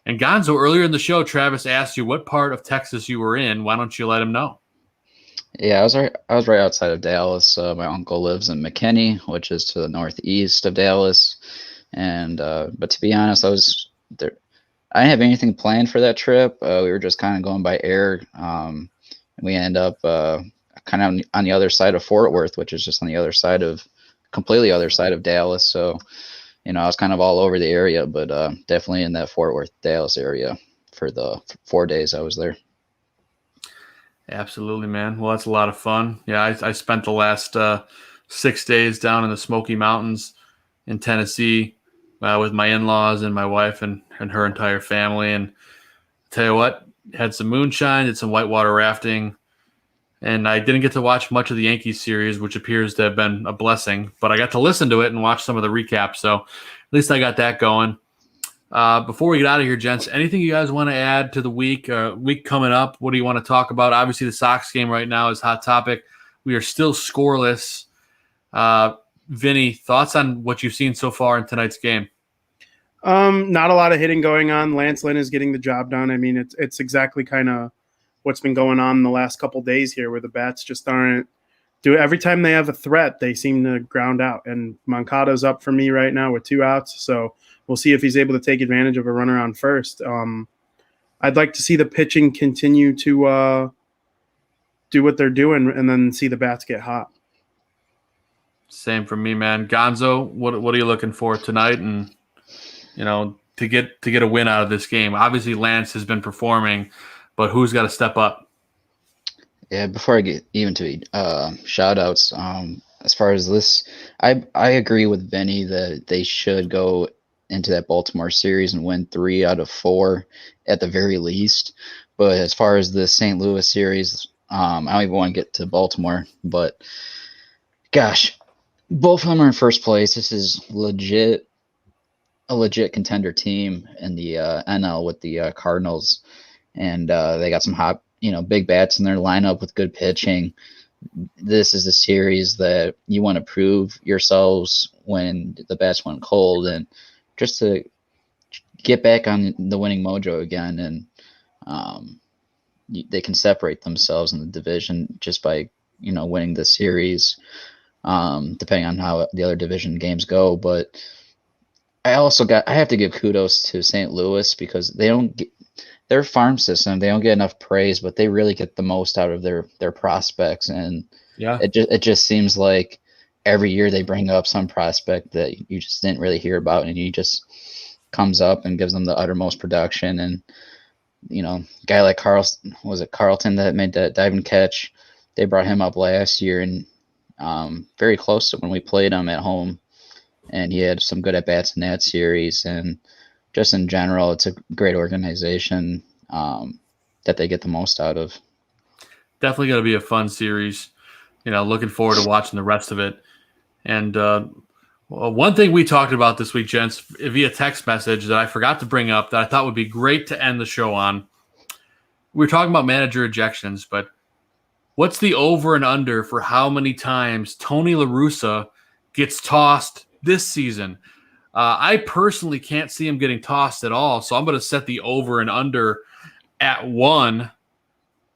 [SPEAKER 3] And Gonzo, earlier in the show, Travis asked you what part of Texas you were in. Why don't you let him know?
[SPEAKER 7] Yeah, I was right outside of Dallas. My uncle lives in McKinney, which is to the northeast of Dallas. And but to be honest, I was there. I didn't have anything planned for that trip. We were just kind of going by air. We ended up kind of on the other side of Fort Worth, which is just on the completely other side of Dallas. So, I was kind of all over the area, but definitely in that Fort Worth, Dallas area for the 4 days I was there.
[SPEAKER 3] Absolutely, man. Well, that's a lot of fun. Yeah, I spent the last 6 days down in the Smoky Mountains in Tennessee with my in-laws and my wife and her entire family. And tell you what, had some moonshine, did some whitewater rafting, and I didn't get to watch much of the Yankees series, which appears to have been a blessing, but I got to listen to it and watch some of the recaps. So at least I got that going. Before we get out of here, gents, anything you guys want to add to the week coming up? What do you want to talk about? Obviously, the Sox game right now is hot topic. We are still scoreless. Vinny, thoughts on what you've seen so far in tonight's game?
[SPEAKER 6] Not a lot of hitting going on. Lance Lynn is getting the job done. I mean, it's exactly kind of what's been going on in the last couple days here, where the bats just aren't every time they have a threat, they seem to ground out. And Moncada's up for me right now with 2 outs. So we'll see if he's able to take advantage of a runner on first. I'd like to see the pitching continue to do what they're doing and then see the bats get hot. Same
[SPEAKER 3] for me, man. Gonzo, what are you looking for tonight? And, to get a win out of this game? Obviously, Lance has been performing, but who's got to step up?
[SPEAKER 7] Yeah, before I get even to shout outs, as far as this, I agree with Vinny that they should go into that Baltimore series and win 3 out of 4 at the very least. But as far as the St. Louis series, I don't even want to get to Baltimore, but gosh, both of them are in first place. This is a legit contender team in the NL with the Cardinals, and they got some hot, big bats in their lineup with good pitching. This is a series that you want to prove yourselves when the bats went cold, and just to get back on the winning mojo again, and they can separate themselves in the division just by winning the series, depending on how the other division games go. But I have to give kudos to St. Louis because they don't get their farm system. They don't get enough praise, but they really get the most out of their prospects. And
[SPEAKER 3] yeah,
[SPEAKER 7] it just seems like every year they bring up some prospect that you just didn't really hear about, and he just comes up and gives them the uttermost production. And a guy like Carlton that made that diving catch? They brought him up last year, and very close to when we played him at home, and he had some good at bats in that series. And just in general, it's a great organization that they get the most out of.
[SPEAKER 3] Definitely going to be a fun series. Looking forward to watching the rest of it. And one thing we talked about this week, gents, via text message that I forgot to bring up that I thought would be great to end the show on. We were talking about manager ejections, but what's the over and under for how many times Tony La Russa gets tossed this season? I personally can't see him getting tossed at all, so I'm going to set the over and under at 1.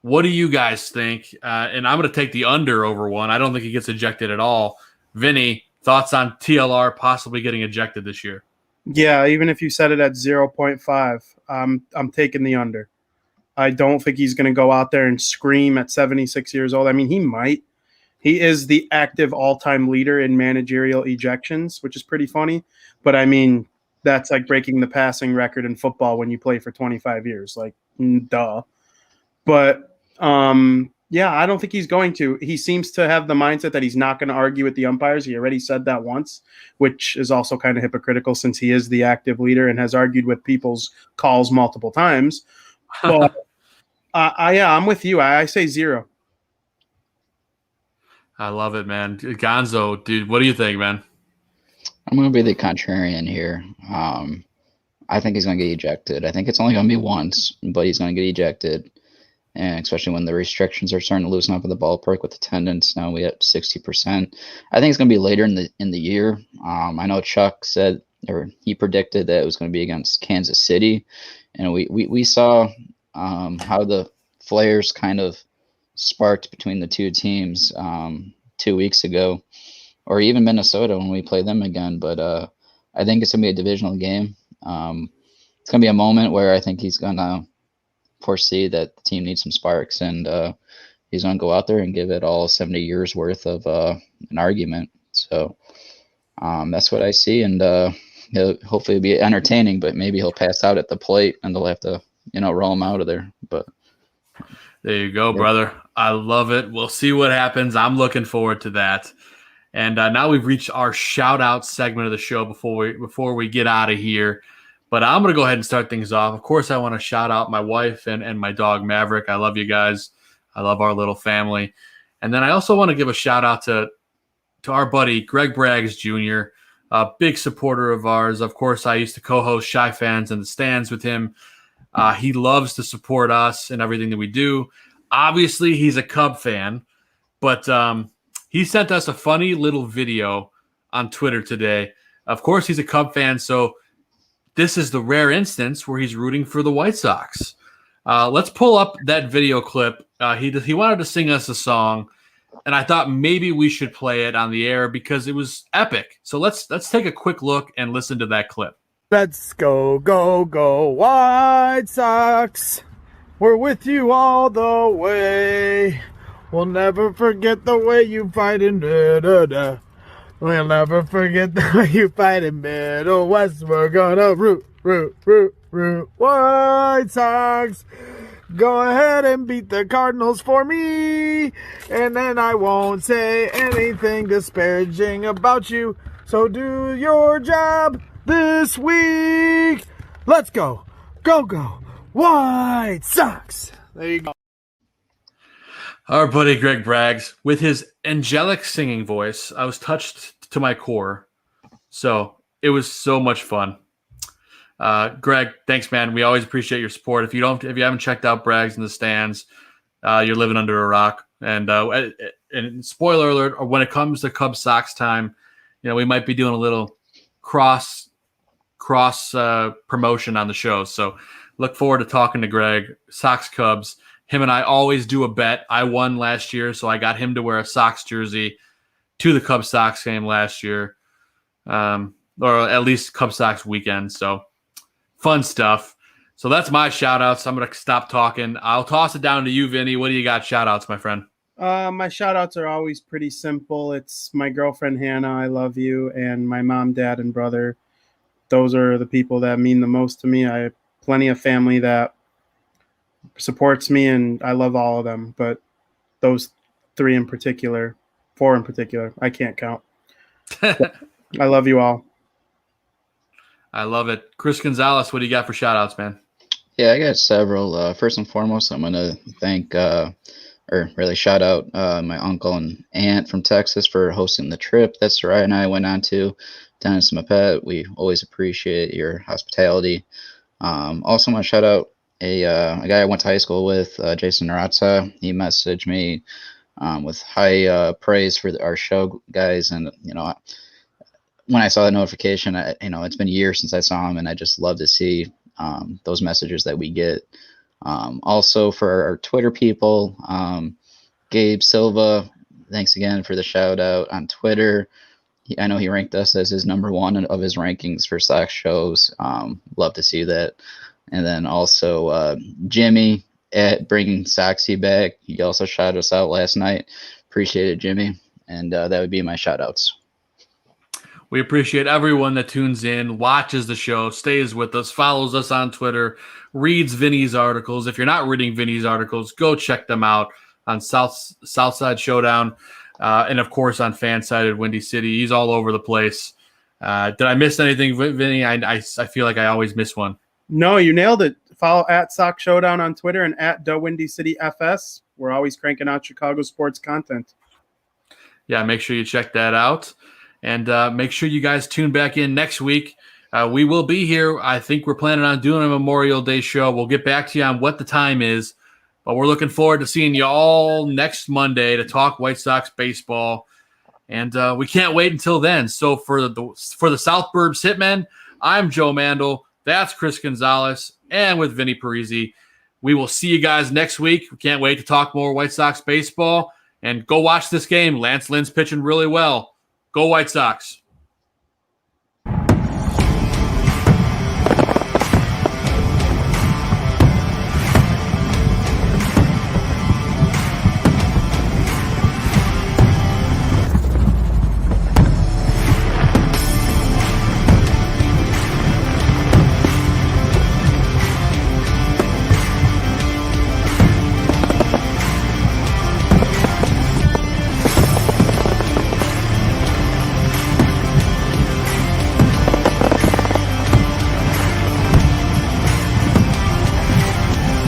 [SPEAKER 3] What do you guys think? And I'm going to take the under over 1. I don't think he gets ejected at all. Vinny, thoughts on TLR possibly getting ejected this year?
[SPEAKER 6] Yeah, even if you set it at 0.5, I'm taking the under. I don't think he's going to go out there and scream at 76 years old. I mean, he might. He is the active all-time leader in managerial ejections, which is pretty funny. But, I mean, that's like breaking the passing record in football when you play for 25 years. Like, duh. But, yeah, I don't think he's going to. He seems to have the mindset that he's not going to argue with the umpires. He already said that once, which is also kind of hypocritical since he is the active leader and has argued with people's calls multiple times. But, I'm with you. I say 0.
[SPEAKER 3] I love it, man. Gonzo, dude, what do you think, man?
[SPEAKER 7] I'm going to be the contrarian here. I think he's going to get ejected. I think it's only going to be once, but he's going to get ejected. And especially when the restrictions are starting to loosen up at the ballpark with attendance. Now we at 60%. I think it's going to be later in the year. I know Chuck said, or he predicted that it was going to be against Kansas City. And we saw how the flares kind of sparked between the two teams 2 weeks ago, or even Minnesota when we play them again. But I think it's going to be a divisional game. It's going to be a moment where I think he's going to foresee that the team needs some sparks, and he's going to go out there and give it all 70 years worth of an argument. So that's what I see, and he'll hopefully be entertaining, but maybe he'll pass out at the plate and they'll have to roll him out of there. But
[SPEAKER 3] there you go, brother. I love it. We'll see what happens. I'm looking forward to that. And now we've reached our shout-out segment of the show before we get out of here. But I'm going to go ahead and start things off. Of course, I want to shout out my wife and my dog, Maverick. I love you guys. I love our little family. And then I also want to give a shout-out to our buddy, Greg Braggs Jr., a big supporter of ours. Of course, I used to co-host Shy Fans in the Stands with him. He loves to support us and everything that we do. Obviously, he's a Cub fan, but he sent us a funny little video on Twitter today. Of course, he's a Cub fan, so this is the rare instance where he's rooting for the White Sox. Let's pull up that video clip. He wanted to sing us a song, and I thought maybe we should play it on the air because it was epic. So let's take a quick look and listen to that clip.
[SPEAKER 13] Let's go, go, go, White Sox. We're with you all the way. We'll never forget the way you fight in da-da-da. We'll never forget the way you fight in Middle West. We're gonna root White Sox. Go ahead and beat the Cardinals for me, and then I won't say anything disparaging about you. So do your job this week. Let's go. Go, White Sox. There you go.
[SPEAKER 3] Our buddy Greg Braggs, with his angelic singing voice, I was touched to my core. So it was so much fun. Greg, thanks, man. We always appreciate your support. If you haven't checked out Braggs in the stands, you're living under a rock. And spoiler alert, when it comes to Cubs Sox time, we might be doing a little cross promotion on the show. So look forward to talking to Greg. Sox Cubs. Him and I always do a bet. I won last year, so I got him to wear a Sox jersey to the Cubs Sox game last year, or at least Cubs Sox weekend. So fun stuff. So that's my shout-outs. I'm going to stop talking. I'll toss it down to you, Vinny. What do you got shout-outs, my friend?
[SPEAKER 6] My shout-outs are always pretty simple. It's my girlfriend, Hannah, I love you, and my mom, dad, and brother. Those are the people that mean the most to me. I have plenty of family that supports me, and I love all of them. But those four in particular, I can't count. I love you all.
[SPEAKER 3] I love it. Chris Gonzalez, what do you got for shout-outs, man?
[SPEAKER 7] Yeah, I got several. First and foremost, I'm going to thank, or really shout out my uncle and aunt from Texas for hosting the trip that Sarai and I went on to down in Smapet. We always appreciate your hospitality. Also, want to shout out a guy I went to high school with, Jason Narazza. He messaged me with high praise for our show, guys, and when I saw the notification, it's been years since I saw him, and I just love to see those messages that we get. Also for our Twitter people, Gabe Silva, thanks again for the shout out on Twitter. I know he ranked us as his number one of his rankings for Sox shows. Love to see that. And then also Jimmy at bringing Soxy back. He also shouted us out last night. Appreciate it, Jimmy. And that would be my shout outs.
[SPEAKER 3] We appreciate everyone that tunes in, watches the show, stays with us, follows us on Twitter, reads Vinny's articles. If you're not reading Vinny's articles, go check them out on Southside Showdown, and of course on Fanside at Windy City. He's all over the place. Did I miss anything, Vinny? I feel like I always miss one.
[SPEAKER 6] No, you nailed it. Follow at Sox Showdown on Twitter and at the Windy City FS. We're always cranking out Chicago sports content.
[SPEAKER 3] Yeah, make sure you check that out. And make sure you guys tune back in next week. We will be here. I think we're planning on doing a Memorial Day show. We'll get back to you on what the time is. But we're looking forward to seeing you all next Monday to talk White Sox baseball. And we can't wait until then. So for the South Burbs Hitmen, I'm Joe Mandel. That's Chris Gonzalez. And with Vinny Parisi, we will see you guys next week. We can't wait to talk more White Sox baseball. And go watch this game. Lance Lynn's pitching really well. Go White Sox.